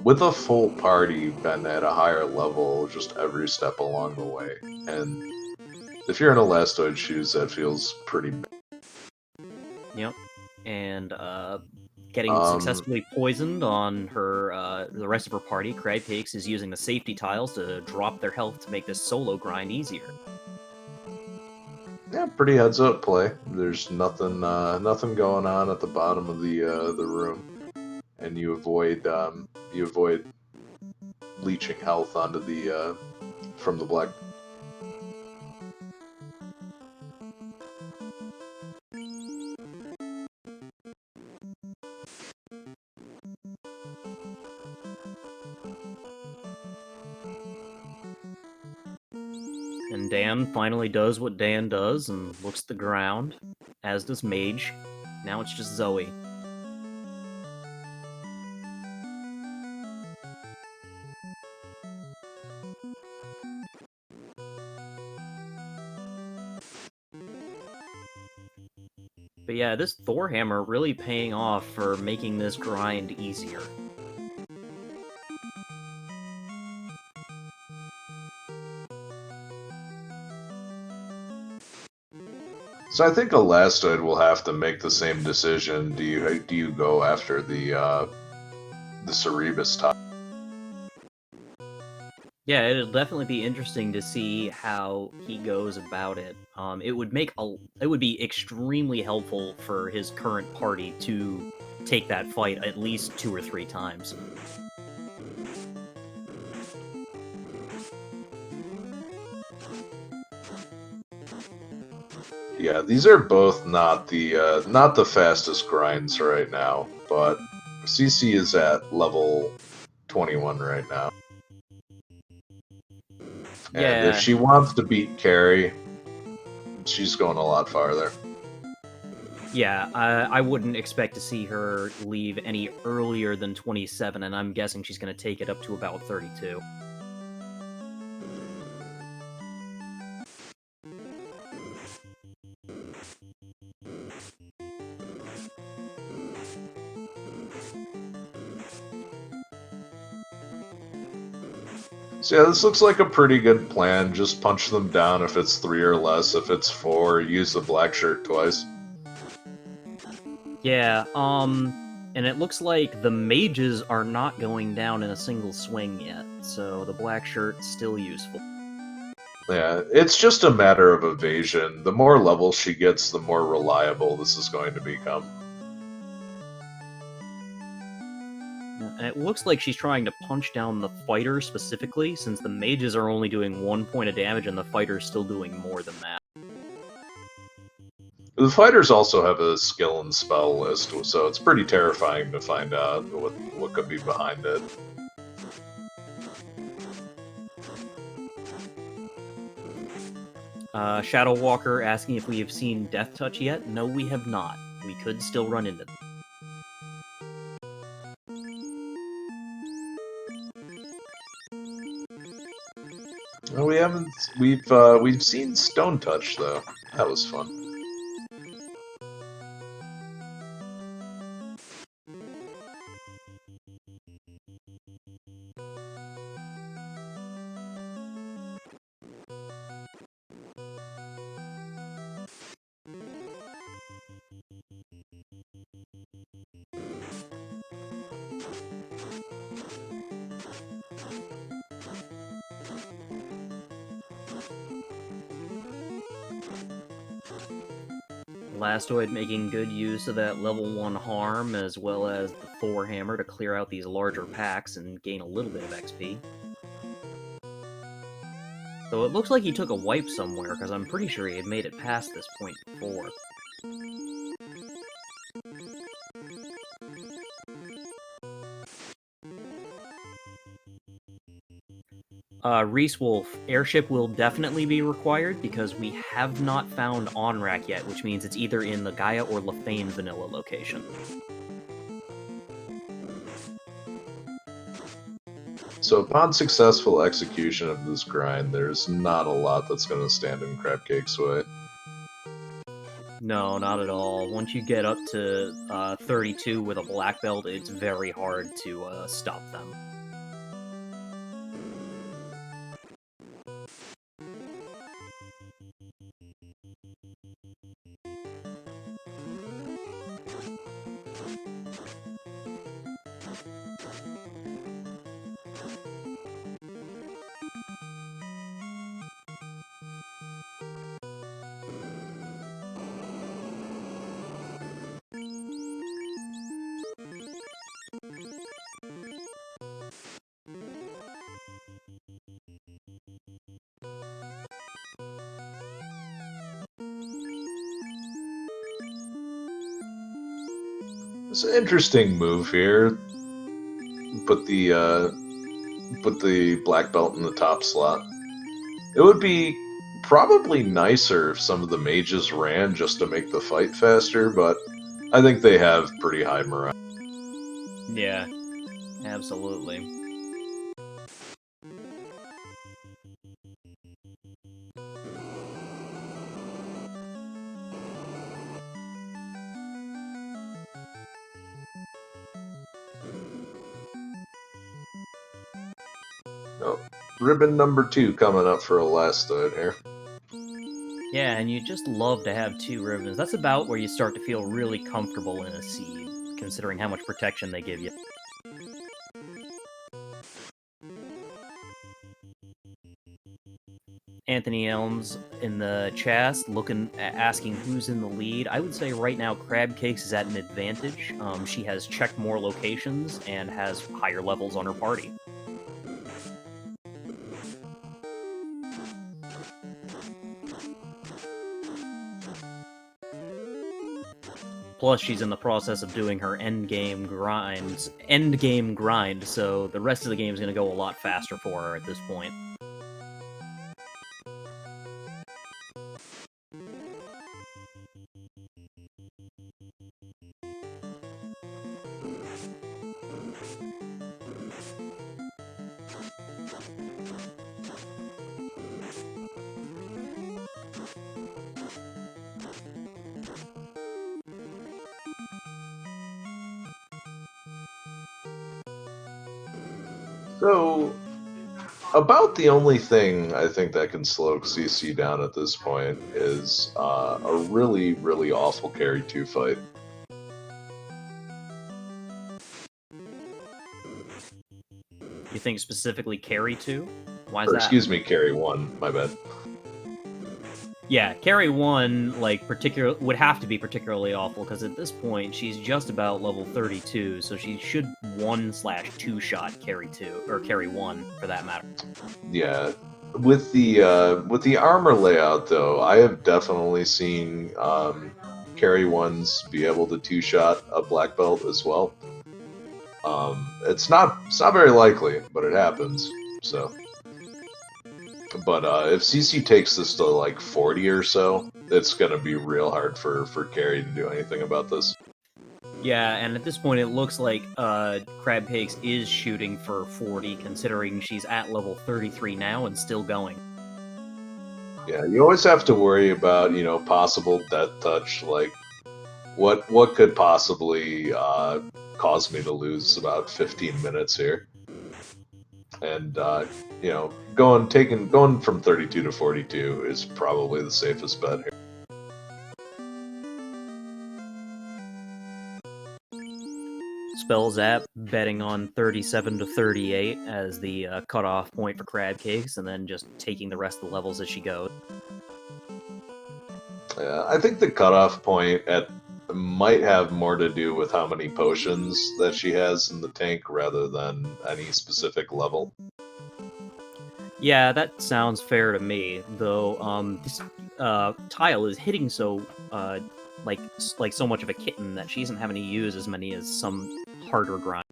Speaker 2: with a full party, been at a higher level just every step along the way. And if you're in Elastoid shoes, that feels pretty bad.
Speaker 1: Yep. And getting successfully poisoned on her the rest of her party, Crab Cakes is using the safety tiles to drop their health to make this solo grind easier.
Speaker 2: Yeah, pretty heads up play. There's nothing going on at the bottom of the room, and you avoid leeching health onto the from the black.
Speaker 1: And Dan finally does what Dan does and looks at the ground, as does Mage. Now it's just Zoe. But yeah, this Thor Hammer really paying off for making this grind easier.
Speaker 2: So I think Elastoid will have to make the same decision. Do you go after the Cerebus top?
Speaker 1: Yeah, it'll definitely be interesting to see how he goes about it. It would be extremely helpful for his current party to take that fight at least 2 or 3 times.
Speaker 2: Yeah, these are both not the fastest grinds right now, but CC is at level 21 right now.
Speaker 1: Yeah.
Speaker 2: And if she wants to beat Carrie, she's going a lot farther.
Speaker 1: Yeah, I wouldn't expect to see her leave any earlier than 27, and I'm guessing she's going to take it up to about 32.
Speaker 2: So yeah, this looks like a pretty good plan. Just punch them down if it's 3 or less. If it's 4, use the black shirt twice.
Speaker 1: Yeah, and it looks like the mages are not going down in a single swing yet, so the black shirt's still useful.
Speaker 2: Yeah, it's just a matter of evasion. The more levels she gets, the more reliable this is going to become.
Speaker 1: And it looks like she's trying to punch down the fighter specifically, since the mages are only doing 1 point of damage and the fighter's still doing more than that.
Speaker 2: The fighters also have a skill and spell list, so it's pretty terrifying to find out what could be behind it.
Speaker 1: Shadow Walker asking if we have seen Death Touch yet. No, we have not. We could still run into them.
Speaker 2: Well, we haven't. We've seen Stone Touch though. That was fun.
Speaker 1: Elastoid making good use of that level 1 harm, as well as the Thor Hammer to clear out these larger packs and gain a little bit of XP. Though it looks like he took a wipe somewhere, because I'm pretty sure he had made it past this point before. Reese Wolf, airship will definitely be required because we have not found Onrak yet, which means it's either in the Gaia or Lefane vanilla location.
Speaker 2: So upon successful execution of this grind, there's not a lot that's going to stand in Crabcake's way.
Speaker 1: No, not at all. Once you get up to 32 with a black belt, it's very hard to stop them.
Speaker 2: It's an interesting move here. Put the black belt in the top slot. It would be probably nicer if some of the mages ran just to make the fight faster, but I think they have pretty high morale.
Speaker 1: Yeah, absolutely.
Speaker 2: Oh, ribbon number 2 coming up for Elastoid here.
Speaker 1: Yeah, and you just love to have 2 ribbons. That's about where you start to feel really comfortable in a seed, considering how much protection they give you. Anthony Elms in the chat, asking who's in the lead. I would say right now Crab Cakes is at an advantage. She has checked more locations and has higher levels on her party. Plus, she's in the process of doing her end game grind, so the rest of the game is going to go a lot faster for her at this point.
Speaker 2: So, about the only thing I think that can slow CC down at this point is a really, really awful carry 2 fight.
Speaker 1: You think specifically carry 2? Why is
Speaker 2: Or,
Speaker 1: that?
Speaker 2: excuse me, carry 1, my bad.
Speaker 1: Yeah, carry 1 would have to be particularly awful because at this point she's just about level 32, so she should 1/2 shot carry 2 or carry 1 for that matter.
Speaker 2: Yeah, with the armor layout though, I have definitely seen carry 1s be able to 2-shot a black belt as well. It's not very likely, but it happens. So. But if CC takes this to like 40 or so, it's gonna be real hard for Carrie to do anything about this.
Speaker 1: Yeah, and at this point it looks like Crab Cakes is shooting for 40, considering she's at level 33 now and still going.
Speaker 2: Yeah, you always have to worry about, possible death touch, like what could possibly cause me to lose about 15 minutes here. And going from 32 to 42 is probably the safest bet here.
Speaker 1: Spells app betting on 37 to 38 as the cutoff point for Crab Cakes, and then just taking the rest of the levels as she goes.
Speaker 2: Yeah, I think the cutoff point might have more to do with how many potions that she has in the tank rather than any specific level.
Speaker 1: Yeah, that sounds fair to me, though this tile is hitting so like so much of a kitten that she isn't having to use as many as some harder grind.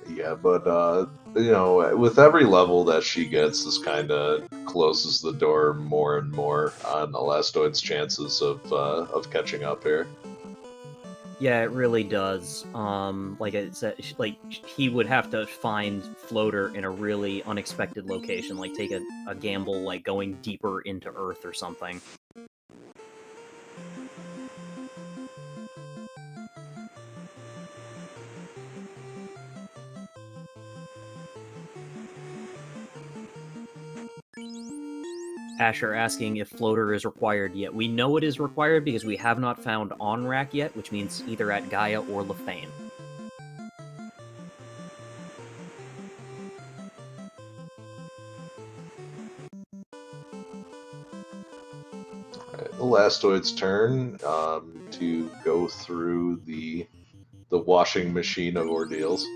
Speaker 2: Yeah, but with every level that she gets, this kind of closes the door more and more on Elastoid's chances of catching up here.
Speaker 1: Yeah, it really does. Like I said, like he would have to find Floater in a really unexpected location, like take a gamble, like going deeper into Earth or something. Asher asking if Floater is required yet. We know it is required because we have not found Onrak yet, which means either at Gaia or Lefane.
Speaker 2: Elastoid's turn to go through the washing machine of ordeals.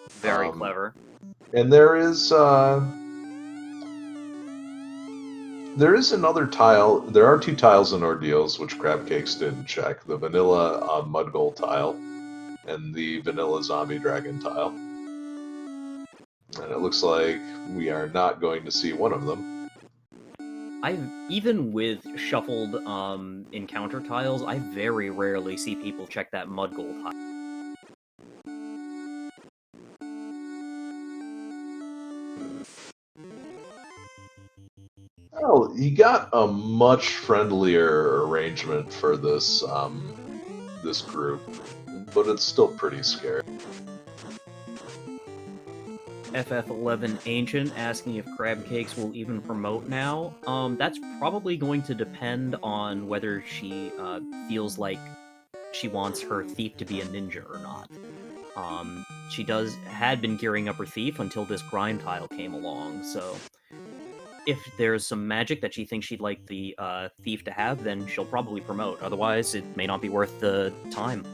Speaker 1: Very clever.
Speaker 2: And there is another tile. There are two tiles in ordeals which Crabcakes didn't check: the vanilla Mudgoal tile and the vanilla zombie dragon tile. And it looks like we are not going to see one of them.
Speaker 1: Even with shuffled encounter tiles, I very rarely see people check that Mudgoal tile.
Speaker 2: Well, you got a much friendlier arrangement for this this group, but it's still pretty scary.
Speaker 1: FF11 Ancient asking if Crabcakes will even promote now. That's probably going to depend on whether she feels like she wants her thief to be a ninja or not. She had been gearing up her thief until this grind tile came along, so if there's some magic that she thinks she'd like the thief to have, then she'll probably promote. Otherwise, it may not be worth the time.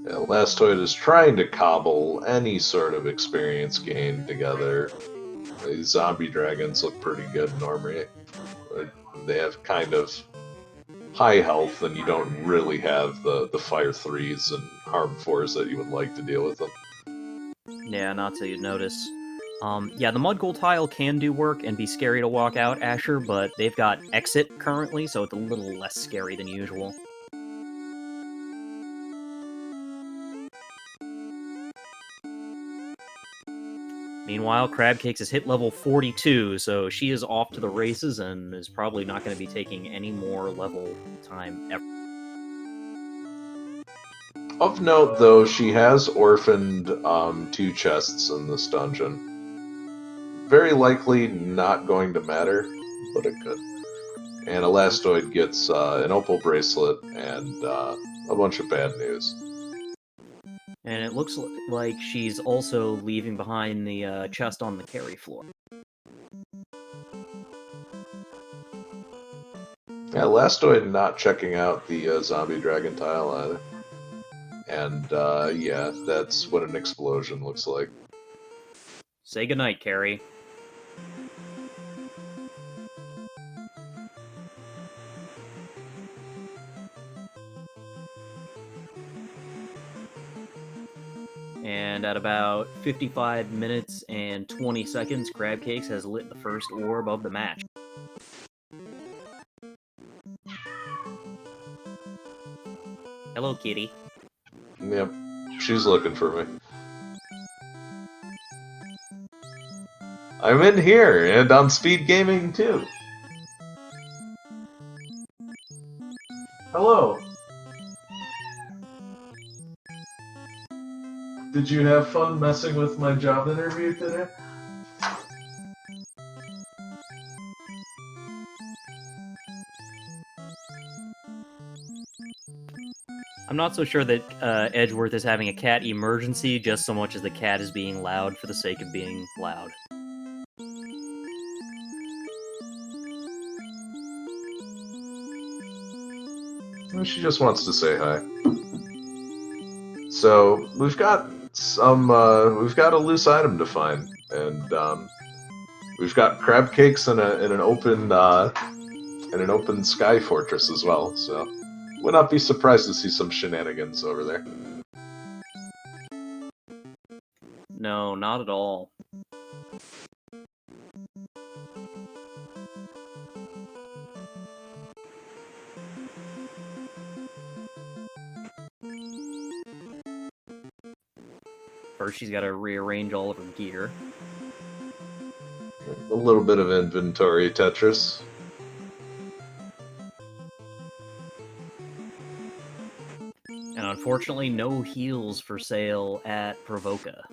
Speaker 2: Elastoid is trying to cobble any sort of experience gain together. These zombie dragons look pretty good normally. They have kind of high health, and you don't really have the fire 3s and harm 4s that you would like to deal with them.
Speaker 1: Yeah, not so you'd notice. Yeah, the Mudgoal tile can do work and be scary to walk out, Asher, but they've got Exit currently, so it's a little less scary than usual. Meanwhile, Crabcakes is hit level 42, so she is off to the races and is probably not going to be taking any more level time ever.
Speaker 2: Of note, though, she has orphaned 2 chests in this dungeon. Very likely not going to matter, but it could. And Elastoid gets an opal bracelet and a bunch of bad news.
Speaker 1: And it looks like she's also leaving behind the chest on the carry floor.
Speaker 2: Yeah, Elastoid not checking out the zombie dragon tile either. And yeah, that's what an explosion looks like.
Speaker 1: Say goodnight, Carrie. And at about 55 minutes and 20 seconds, Crabcakes has lit the first orb of the match. Hello, kitty.
Speaker 2: Yep, she's looking for me. I'm in here, and on speed gaming too. Hello. Did you have fun messing with my job interview today?
Speaker 1: I'm not so sure that Edgeworth is having a cat emergency just so much as the cat is being loud for the sake of being loud.
Speaker 2: She just wants to say hi. So we've got we've got a loose item to find, and we've got crab cakes in an open sky fortress as well. So would not be surprised to see some shenanigans over there.
Speaker 1: No, not at all. First, she's got to rearrange all of her gear.
Speaker 2: A little bit of inventory Tetris.
Speaker 1: And unfortunately, no heals for sale at Provoca.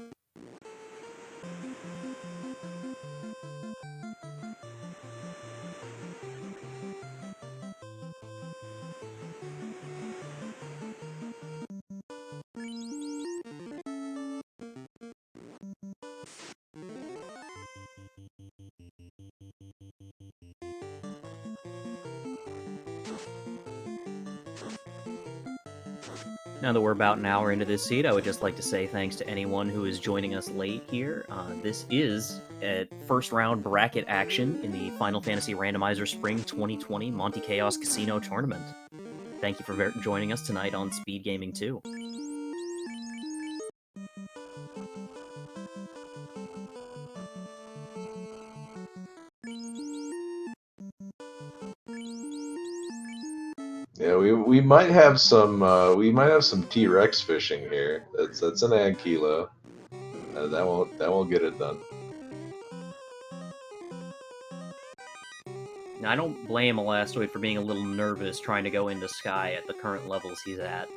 Speaker 1: Now that we're about an hour into this seed, I would just like to say thanks to anyone who is joining us late here. This is a first round bracket action in the Final Fantasy Randomizer Spring 2020 Monte Chaos Casino Tournament. Thank you for joining us tonight on Speed Gaming 2.
Speaker 2: Yeah, we might have some T-Rex fishing here. That's an Ankylo. That won't get it done.
Speaker 1: Now, I don't blame Elastoid for being a little nervous trying to go into Sky at the current levels he's at.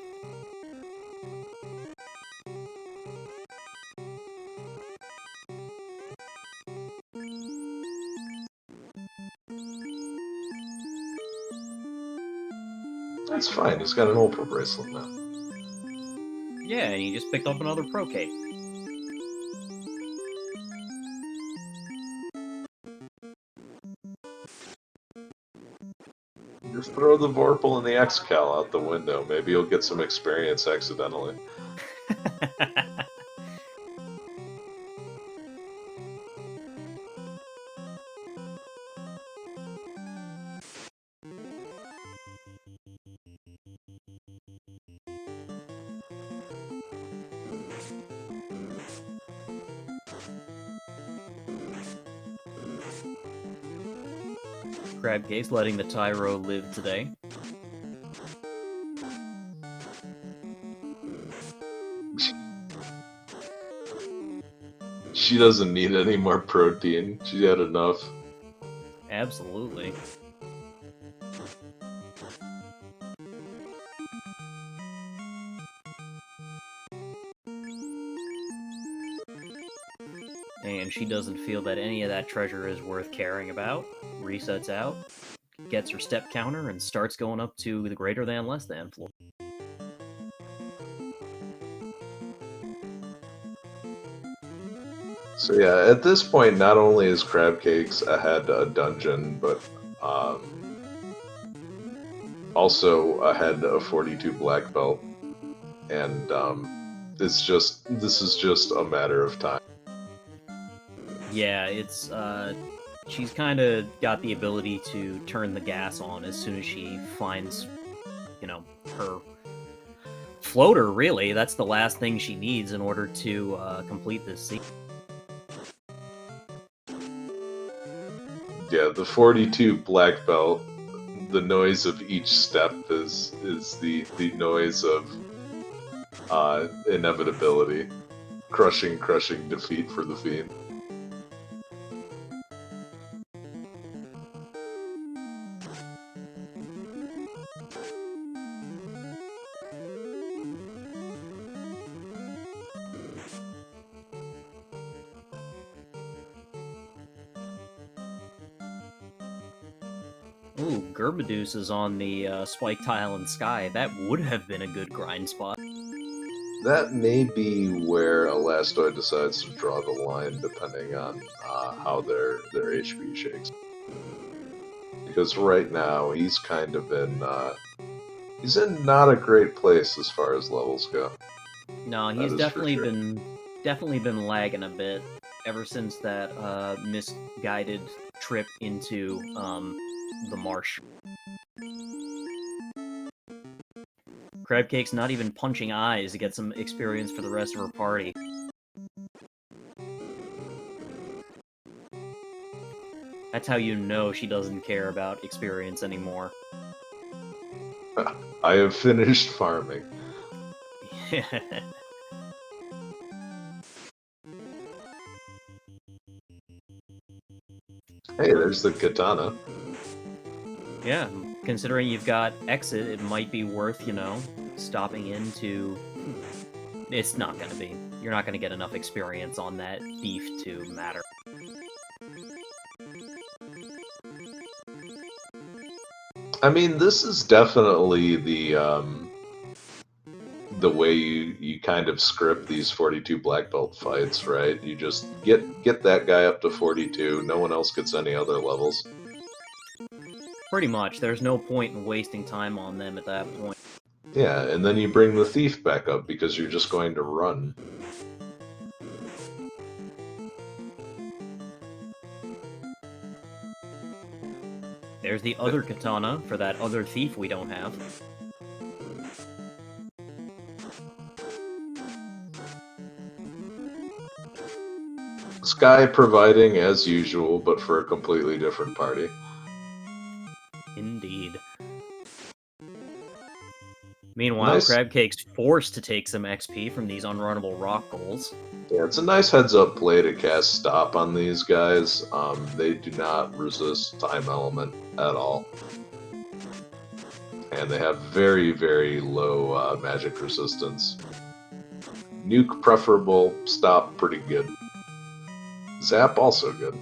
Speaker 2: That's fine. He's got an Ultra bracelet now.
Speaker 1: Yeah, and he just picked up another Pro Cape.
Speaker 2: Just throw the Vorpal and the X-Cal out the window. Maybe you'll get some experience accidentally.
Speaker 1: Crabcase letting the Tyro live today.
Speaker 2: She doesn't need any more protein. She had enough.
Speaker 1: Absolutely. And she doesn't feel that any of that treasure is worth caring about. Resets out, gets her step counter, and starts going up to the greater than less than floor.
Speaker 2: So yeah, at this point, not only is Crabcakes ahead a dungeon, but also ahead a 42 black belt, and this is just a matter of time.
Speaker 1: Yeah, it's she's kind of got the ability to turn the gas on as soon as she finds, her floater. Really, that's the last thing she needs in order to complete this scene.
Speaker 2: Yeah, the 42 black belt, the noise of each step is the noise of inevitability, crushing defeat for the Fiend.
Speaker 1: Ooh, Gerbaduce is on the spike tile in Sky. That would have been a good grind spot.
Speaker 2: That may be where Elastoid decides to draw the line, depending on how their HP shakes. Because right now he's kind of he's in not a great place as far as levels go.
Speaker 1: No, he's definitely been lagging a bit ever since that misguided trip into the marsh. Crabcake's not even punching eyes to get some experience for the rest of her party. That's how you know she doesn't care about experience anymore.
Speaker 2: I have finished farming. Hey, there's the katana.
Speaker 1: Yeah, considering you've got exit, it might be worth, stopping into... It's not gonna be. You're not gonna get enough experience on that thief to matter.
Speaker 2: I mean, this is definitely the way you kind of script these 42 black belt fights, right? You just get that guy up to 42. No one else gets any other levels.
Speaker 1: Pretty much. There's no point in wasting time on them at that point.
Speaker 2: Yeah, and then you bring the thief back up because you're just going to run.
Speaker 1: There's the other katana for that other thief we don't have.
Speaker 2: Sky providing as usual, but for a completely different party.
Speaker 1: Indeed. Meanwhile,
Speaker 2: Nice.
Speaker 1: Crab Cake's forced to take some XP from these unrunnable rock goals.
Speaker 2: Yeah, it's a nice heads-up play to cast Stop on these guys. They do not resist Time Element at all. And they have very, very low magic resistance. Nuke preferable, Stop pretty good. Zap also good.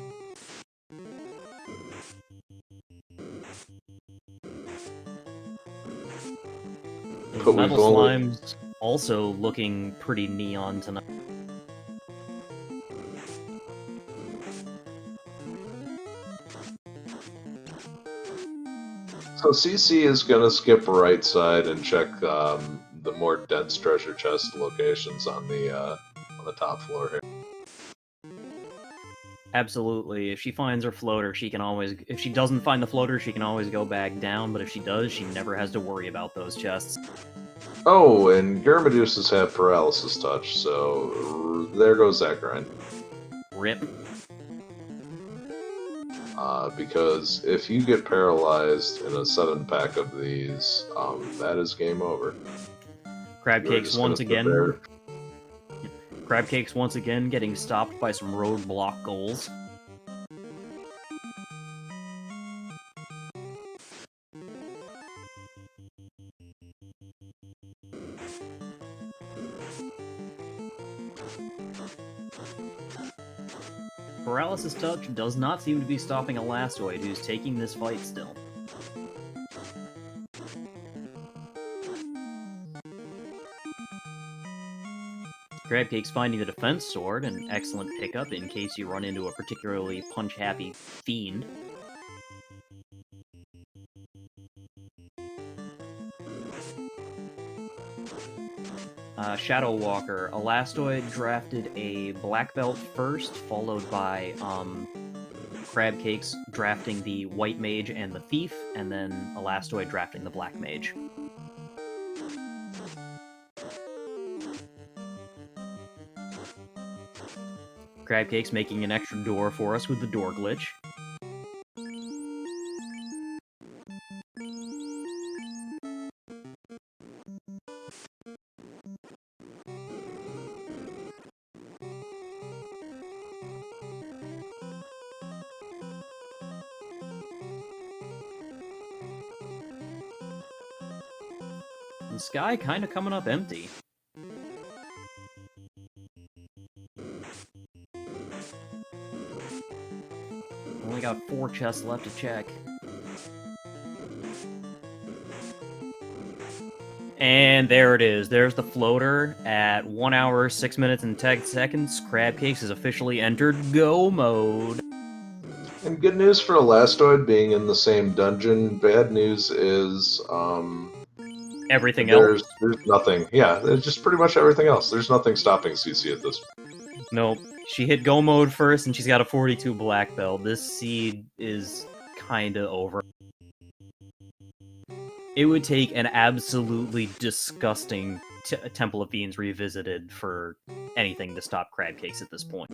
Speaker 1: Those metal slimes also looking pretty neon tonight.
Speaker 2: So CC is going to skip right side and check the more dense treasure chest locations on the top floor here.
Speaker 1: Absolutely. If she finds her floater, she can always... If she doesn't find the floater, she can always go back down, but if she does, she never has to worry about those chests.
Speaker 2: Oh, and Garmaduses have Paralysis Touch, so there goes that grind.
Speaker 1: Rip.
Speaker 2: Because if you get paralyzed in a 7-pack of these, that is game over.
Speaker 1: Crab Cake's once again... Crab Cake's once again getting stopped by some roadblock goals. Paralysis Touch does not seem to be stopping Elastoid, who's taking this fight still. Crabcake's finding the defense sword, an excellent pickup in case you run into a particularly punch-happy fiend. Shadow Walker. Elastoid drafted a black belt first, followed by Crabcake's drafting the white mage and the thief, and then Elastoid drafting the black mage. Crabcake's making an extra door for us with the door glitch. And Sky kind of coming up empty. Only got 4 chests left to check. And there it is. There's the floater at 1 hour, 6 minutes, and 10 seconds. Crabcakes has officially entered go mode.
Speaker 2: And good news for Elastoid being in the same dungeon. Bad news is
Speaker 1: Everything else.
Speaker 2: There's nothing. Yeah, there's just pretty much everything else. There's nothing stopping CC at this point.
Speaker 1: Nope. She hit go mode first, and she's got a 42 black belt. This seed is kinda over. It would take an absolutely disgusting Temple of Fiends Revisited for anything to stop Crabcakes at this point.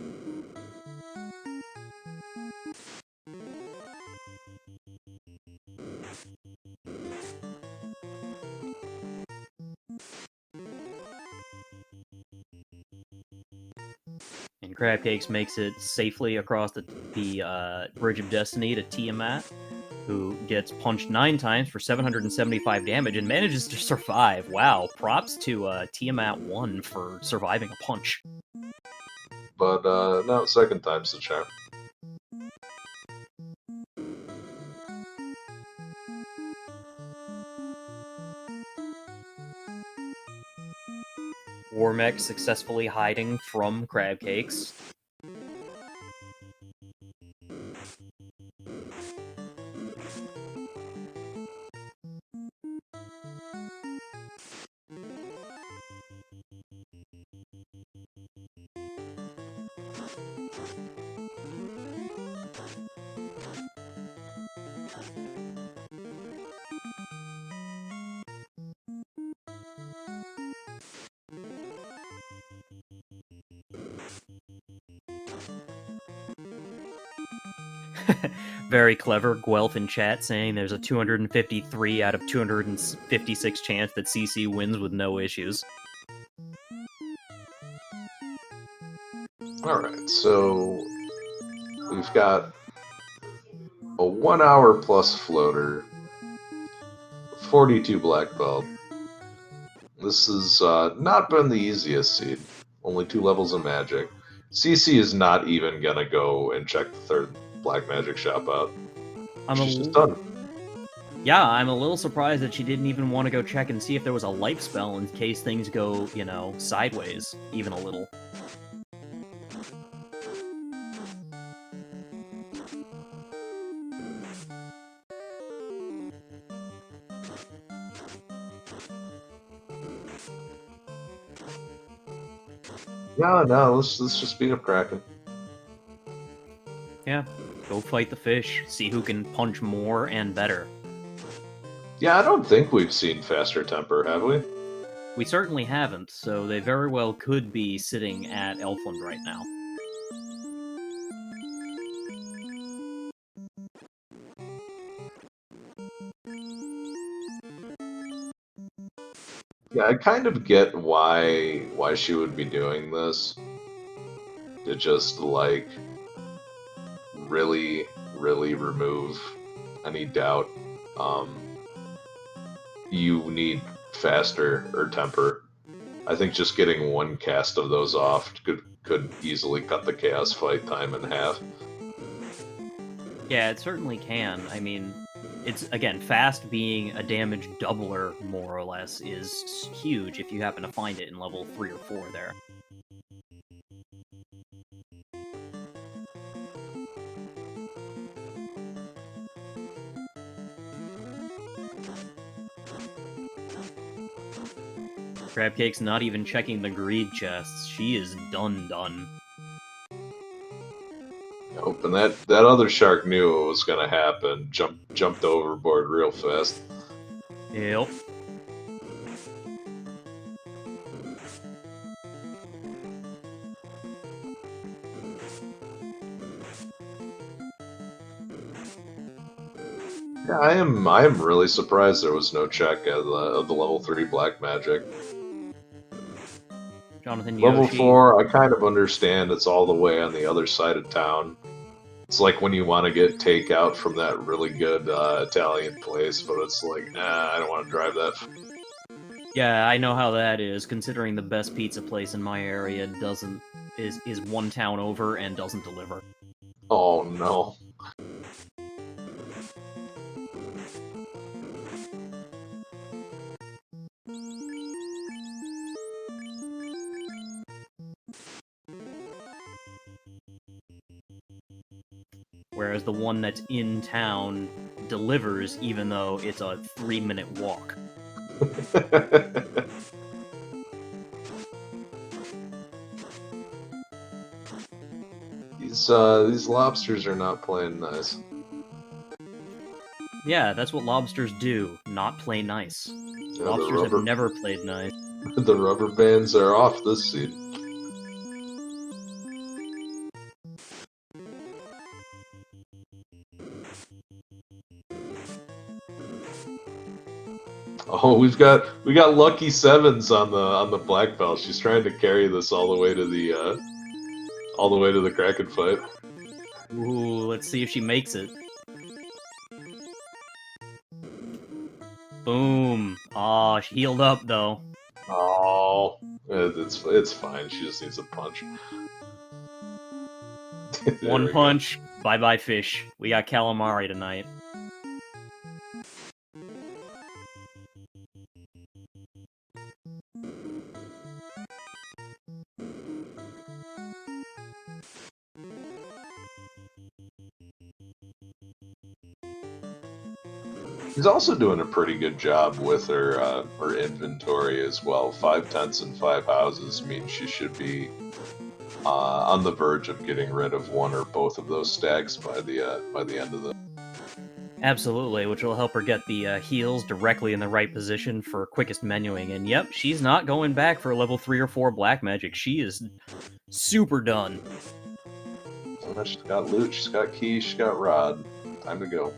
Speaker 1: And Crabcakes makes it safely across the Bridge of Destiny to Tiamat, who gets punched 9 times for 775 damage and manages to survive. Wow, props to Tiamat 1 for surviving a punch.
Speaker 2: But no, second time's the charm.
Speaker 1: Warmech successfully hiding from Crabcakes. Very clever. Guelph in chat saying there's a 253 out of 256 chance that CC wins with no issues.
Speaker 2: Alright, so we've got a 1 hour plus floater, 42 black belt. This has not been the easiest seed. Only 2 levels of magic. CC is not even gonna go and check the 3rd black magic shop out. She's just done.
Speaker 1: Yeah, I'm a little surprised that she didn't even want to go check and see if there was a life spell in case things go, you know, sideways, even a little.
Speaker 2: No, let's just beat up Kraken.
Speaker 1: Yeah, go fight the fish. See who can punch more and better.
Speaker 2: Yeah, I don't think we've seen faster temper, have we?
Speaker 1: We certainly haven't, so they very well could be sitting at Elfland right now.
Speaker 2: Yeah, I kind of get why she would be doing this. To just, like, really remove any doubt. You need faster or temper. I think just getting 1 cast of those off could easily cut the chaos fight time in half.
Speaker 1: Yeah, it certainly can. I mean, it's, again, fast being a damage doubler, more or less, is huge if you happen to find it in level 3 or 4 there. Crabcake's not even checking the greed chests. She is done.
Speaker 2: Nope, and that other shark knew it was gonna happen. Jumped overboard real fast.
Speaker 1: Yep.
Speaker 2: Yeah, I am really surprised there was no check of the level 3 black magic.
Speaker 1: Jonathan
Speaker 2: Level
Speaker 1: Yoshi.
Speaker 2: 4, I kind of understand it's all the way on the other side of town. It's like when you want to get takeout from that really good Italian place, but it's like, nah, I don't want to drive that.
Speaker 1: Yeah, I know how that is, considering the best pizza place in my area is 1 town over and doesn't deliver.
Speaker 2: Oh no.
Speaker 1: Whereas the one that's in town delivers even though it's a 3-minute walk.
Speaker 2: These lobsters are not playing nice.
Speaker 1: Yeah, that's what lobsters do, not play nice.
Speaker 2: Yeah,
Speaker 1: Lobsters have never played nice.
Speaker 2: The rubber bands are off this seed. Oh, we got lucky sevens on the black belt. She's trying to carry this all the way to the all the way to the Kraken fight.
Speaker 1: Ooh, let's see if she makes it. Boom. Aw, she healed up, though.
Speaker 2: Oh, it's fine. She just needs a punch.
Speaker 1: One punch. Bye-bye, fish. We got calamari tonight.
Speaker 2: She's also doing a pretty good job with her inventory as well. 5 tents and 5 houses means she should be on the verge of getting rid of one or both of those stacks by the end of the.
Speaker 1: Absolutely, which will help her get the heals directly in the right position for quickest menuing. And yep, she's not going back for level 3 or 4 black magic. She is super done.
Speaker 2: She's got loot, she's got keys, she's got rod. Time to go.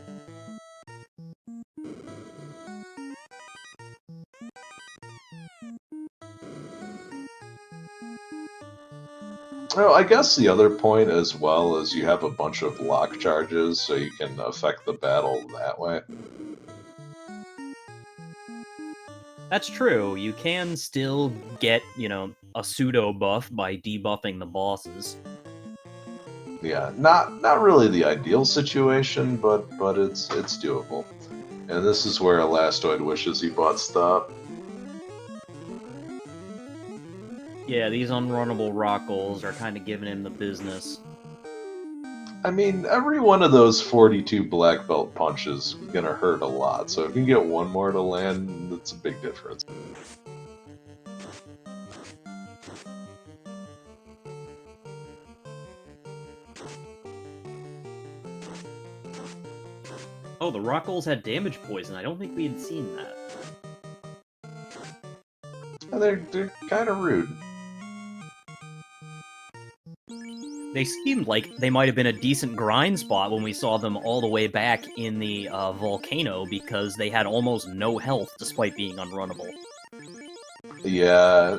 Speaker 2: Well, I guess the other point as well is you have a bunch of lock charges, so you can affect the battle that way.
Speaker 1: That's true. You can still get, a pseudo buff by debuffing the bosses.
Speaker 2: Yeah, not really the ideal situation, but it's doable. And this is where Elastoid wishes he bought stop.
Speaker 1: Yeah, these unrunnable rock goals are kind of giving him the business.
Speaker 2: I mean, every one of those 42 black belt punches is gonna hurt a lot, so if you can get one more to land, that's a big difference.
Speaker 1: Oh, the rock goals had damage poison. I don't think we had seen that.
Speaker 2: They're kind of rude.
Speaker 1: They seemed like they might have been a decent grind spot when we saw them all the way back in the volcano, because they had almost no health despite being unrunnable.
Speaker 2: Yeah,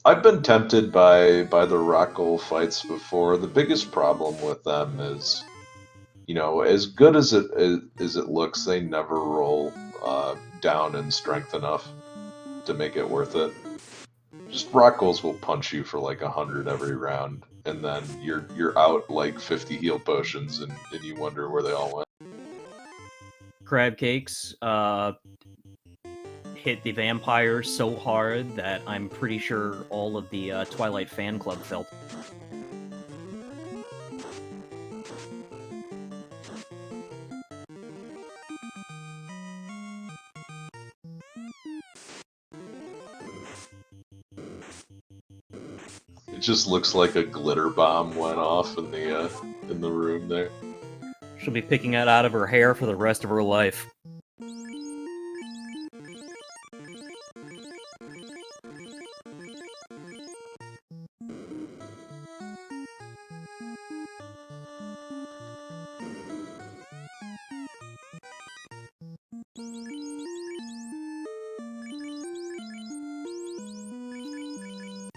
Speaker 2: I've been tempted by the rock goal fights before. The biggest problem with them is, as good as it looks, they never roll down in strength enough to make it worth it. Just rock goals will punch you for like 100 every round, and then you're out like 50 heal potions, and you wonder where they all went.
Speaker 1: Crab cakes hit the vampire so hard that I'm pretty sure all of the Twilight fan club felt.
Speaker 2: It just looks like a glitter bomb went off in the room there.
Speaker 1: She'll be picking it out of her hair for the rest of her life.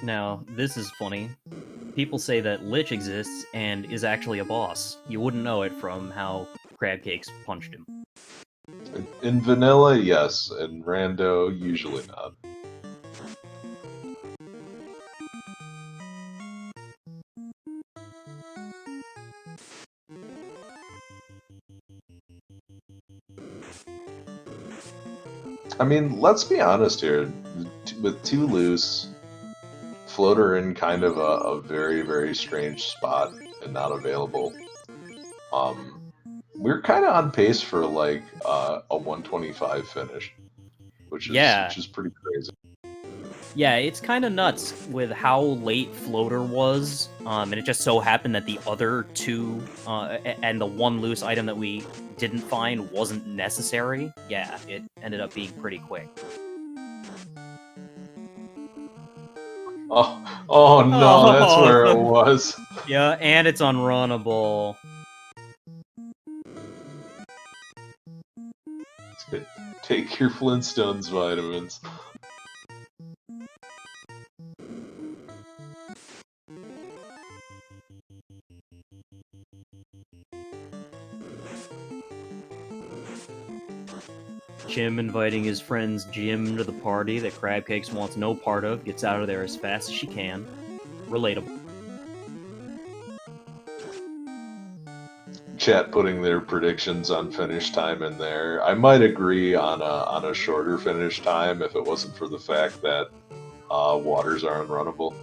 Speaker 1: Now, this is funny. People say that Lich exists and is actually a boss. You wouldn't know it from how Crab Cakes punched him.
Speaker 2: In vanilla, yes. In rando, usually not. I mean, let's be honest here. With 2 loose, Floater in kind of a very, very strange spot and not available. We're kind of on pace for like a 125 finish, which is pretty crazy.
Speaker 1: Yeah, it's kind of nuts with how late Floater was, and it just so happened that the other 2, and the 1 loose item that we didn't find wasn't necessary. Yeah, it ended up being pretty quick.
Speaker 2: Oh no, that's where it was.
Speaker 1: Yeah, and it's unrunnable.
Speaker 2: Take your Flintstones vitamins.
Speaker 1: Jim inviting his friends Jim to the party that Crabcakes wants no part of, gets out of there as fast as she can. Relatable.
Speaker 2: Chat putting their predictions on finish time in there. I might agree on a shorter finish time if it wasn't for the fact that waters are unrunnable.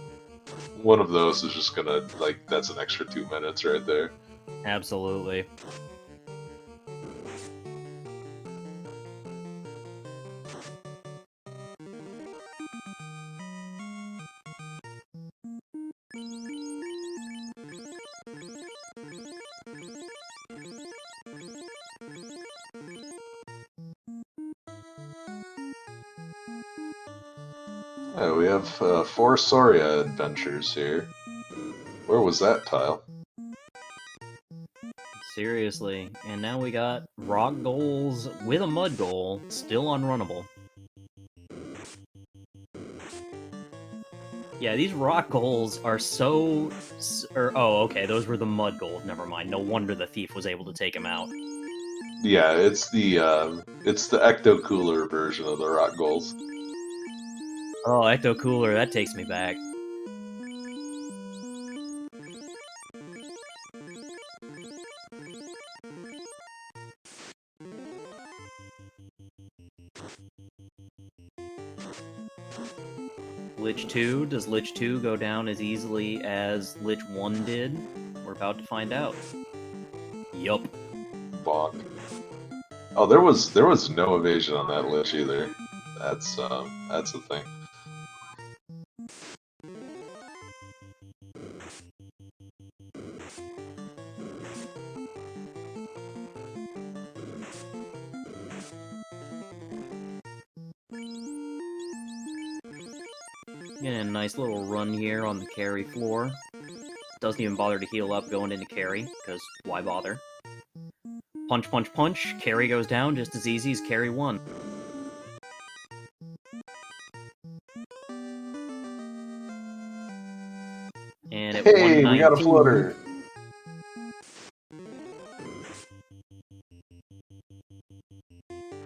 Speaker 2: One of those is just gonna, like, that's an extra 2 minutes right there.
Speaker 1: Absolutely.
Speaker 2: Yeah, we have 4 Soria adventures here. Where was that tile?
Speaker 1: Seriously. And now we got rock goals with a mud goal, still unrunnable. Yeah, these rock goals are so... oh, okay, those were the mud goals. Never mind. No wonder the thief was able to take him out.
Speaker 2: Yeah, it's the ecto cooler version of the rock goals.
Speaker 1: Oh, Ecto Cooler, that takes me back. Lich 2, does Lich 2 go down as easily as Lich 1 did? We're about to find out. Yup.
Speaker 2: Bonk. Oh, there was no evasion on that Lich either. That's the thing.
Speaker 1: Getting a nice little run here on the carry floor. Doesn't even bother to heal up going into carry, because why bother? Punch, punch, punch. Carry goes down just as easy as carry 1. And at
Speaker 2: Hey, we got a
Speaker 1: 119...
Speaker 2: floater!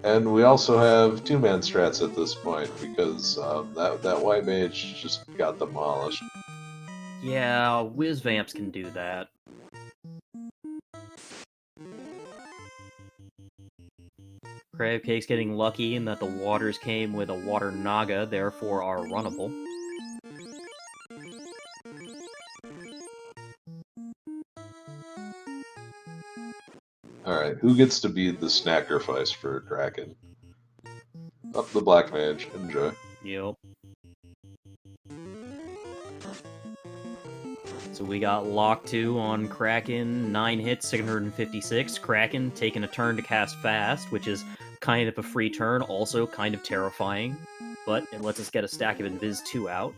Speaker 2: And we also have 2-man strats at this point, because that white mage just got demolished.
Speaker 1: Yeah, Whiz Vamps can do that. Crabcake's getting lucky in that the waters came with a water naga, therefore are runnable.
Speaker 2: Alright, who gets to be the sacrifice for Kraken? Up the black mage, enjoy.
Speaker 1: Yep. So we got Lock 2 on Kraken, 9 hits, 656. Kraken taking a turn to cast fast, which is kind of a free turn, also kind of terrifying, but it lets us get a stack of Invis 2 out.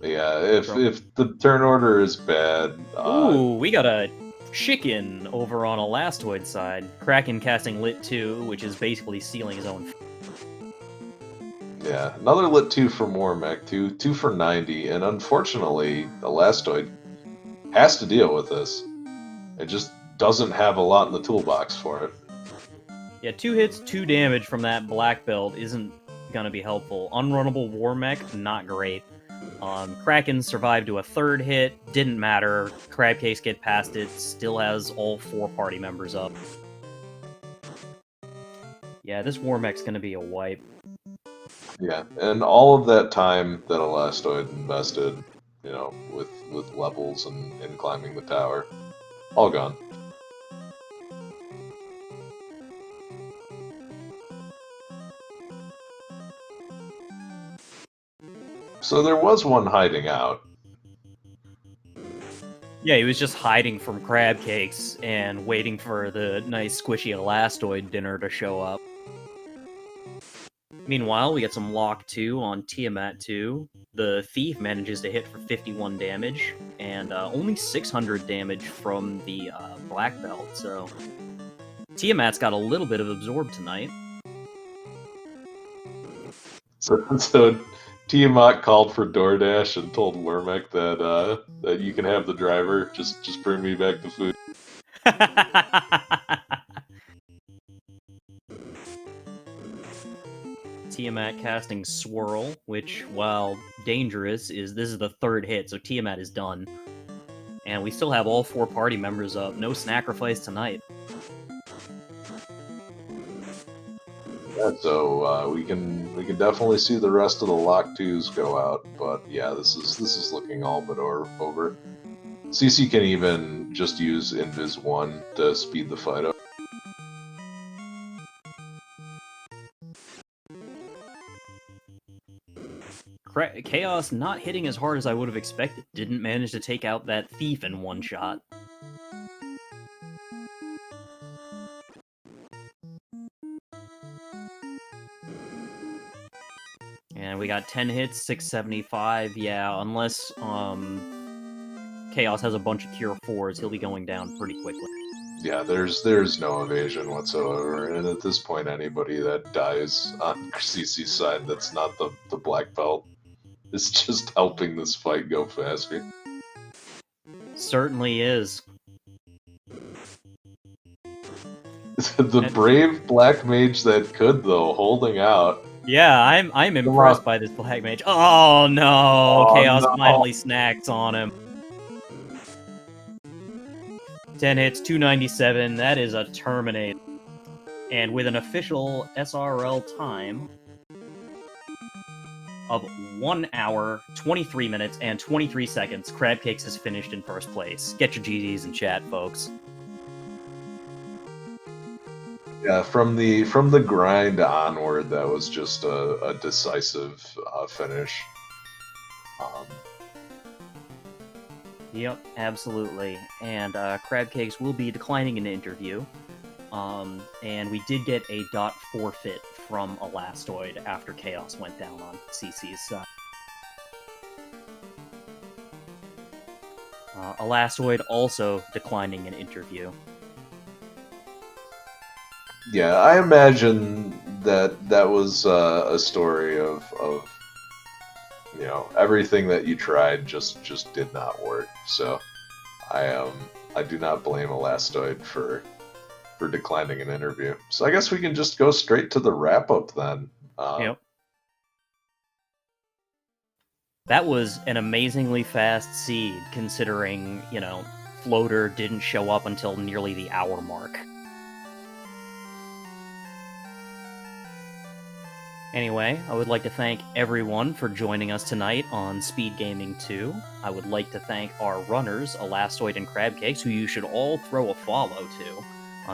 Speaker 2: Yeah, if the turn order is bad...
Speaker 1: Ooh, we got a chicken over on Elastoid side. Kraken casting Lit 2, which is basically sealing his own...
Speaker 2: Yeah, another Lit 2 for Mormec, 2 for 90, and unfortunately, Elastoid has to deal with this. It just doesn't have a lot in the toolbox for it.
Speaker 1: Yeah, 2 hits, 2 damage from that black belt isn't gonna be helpful. Unrunnable War Mech, not great. Kraken survived to a 3rd hit, didn't matter. Crabcase get past it, still has all 4 party members up. Yeah, this War Mech's gonna be a wipe.
Speaker 2: Yeah, and all of that time that Elastoid invested, you know, with levels and climbing the tower, all gone. So there was one hiding out.
Speaker 1: Yeah, he was just hiding from Crabcakes and waiting for the nice squishy Elastoid dinner to show up. Meanwhile, we get some Lock 2 on Tiamat 2. The Thief manages to hit for 51 damage, and only 600 damage from the Black Belt, so... Tiamat's got a little bit of Absorb tonight.
Speaker 2: So Tiamat called for DoorDash and told Wormek that you can have the driver, just bring me back the food.
Speaker 1: Tiamat casting Swirl, which, while dangerous, this is the third hit, so Tiamat is done. And we still have all 4 party members up. No sacrifice tonight.
Speaker 2: Yeah, so we can definitely see the rest of the Lock 2s go out, but yeah, this is looking all but over. CC can even just use Invis 1 to speed the fight up.
Speaker 1: Chaos not hitting as hard as I would have expected. Didn't manage to take out that thief in one shot. And we got 10 hits, 675. Yeah, unless Chaos has a bunch of Cure 4s, he'll be going down pretty quickly.
Speaker 2: Yeah, there's no evasion whatsoever, and at this point, anybody that dies on CC's side that's not the black belt is just helping this fight go faster.
Speaker 1: Certainly is.
Speaker 2: The brave black mage that could, though, holding out.
Speaker 1: Yeah, I'm impressed by this black mage. Oh no! Chaos finally snacks on him. 10 hits, 297. That is a Terminate. And with an official SRL time of 1 hour, 23 minutes, and 23 seconds, Crabcakes has finished in first place. Get your GGs in chat, folks.
Speaker 2: Yeah, from the grind onward, that was just a decisive finish.
Speaker 1: Yep, absolutely. And Crabcakes will be declining an interview. And we did get a dot forfeit from Elastoid after Chaos went down on CC's side. Elastoid also declining an interview.
Speaker 2: Yeah, I imagine that was a story of you know, everything that you tried just did not work. So I do not blame Elastoid for declining an interview. So I guess we can just go straight to the wrap up then.
Speaker 1: Yep. That was an amazingly fast seed, considering, you know, Floater didn't show up until nearly the hour mark. Anyway, I would like to thank everyone for joining us tonight on Speed Gaming 2. I would like to thank our runners, Elastoid and Crabcakes, who you should all throw a follow to.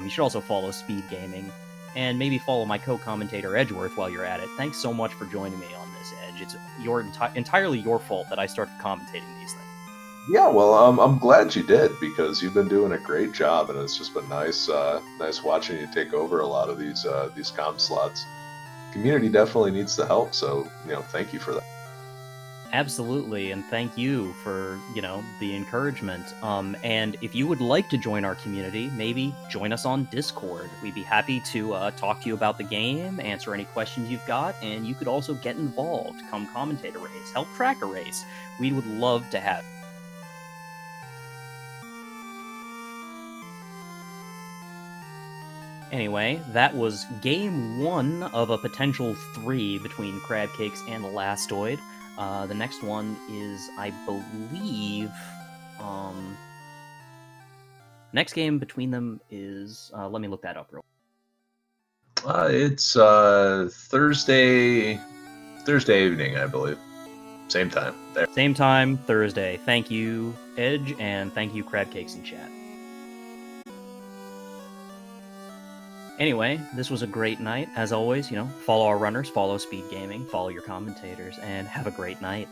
Speaker 1: You should also follow Speed Gaming, and maybe follow my co-commentator Edgeworth while you're at it. Thanks so much for joining me on this, Edge. It's entirely your fault that I started commentating these things.
Speaker 2: Yeah, well, I'm glad you did, because you've been doing a great job, and it's just been nice watching you take over a lot of these comm slots. Community definitely needs the help, so, you know, thank you for that.
Speaker 1: Absolutely, and thank you for, you know, the encouragement. And if you would like to join our community, maybe join us on Discord. We'd be happy to talk to you about the game, answer any questions you've got, and you could also get involved, come commentate a race, help track a race. We would love to have you. Anyway, that was game 1 of a potential 3 between Crabcakes and Elastoid. The next one is, I believe, next game between them is, let me look that up real quick.
Speaker 2: It's Thursday evening, I believe. Same time. There.
Speaker 1: Same time, Thursday. Thank you, Edge, and thank you, Crabcakes in chat. Anyway, this was a great night. As always, you know, follow our runners, follow Speed Gaming, follow your commentators, and have a great night.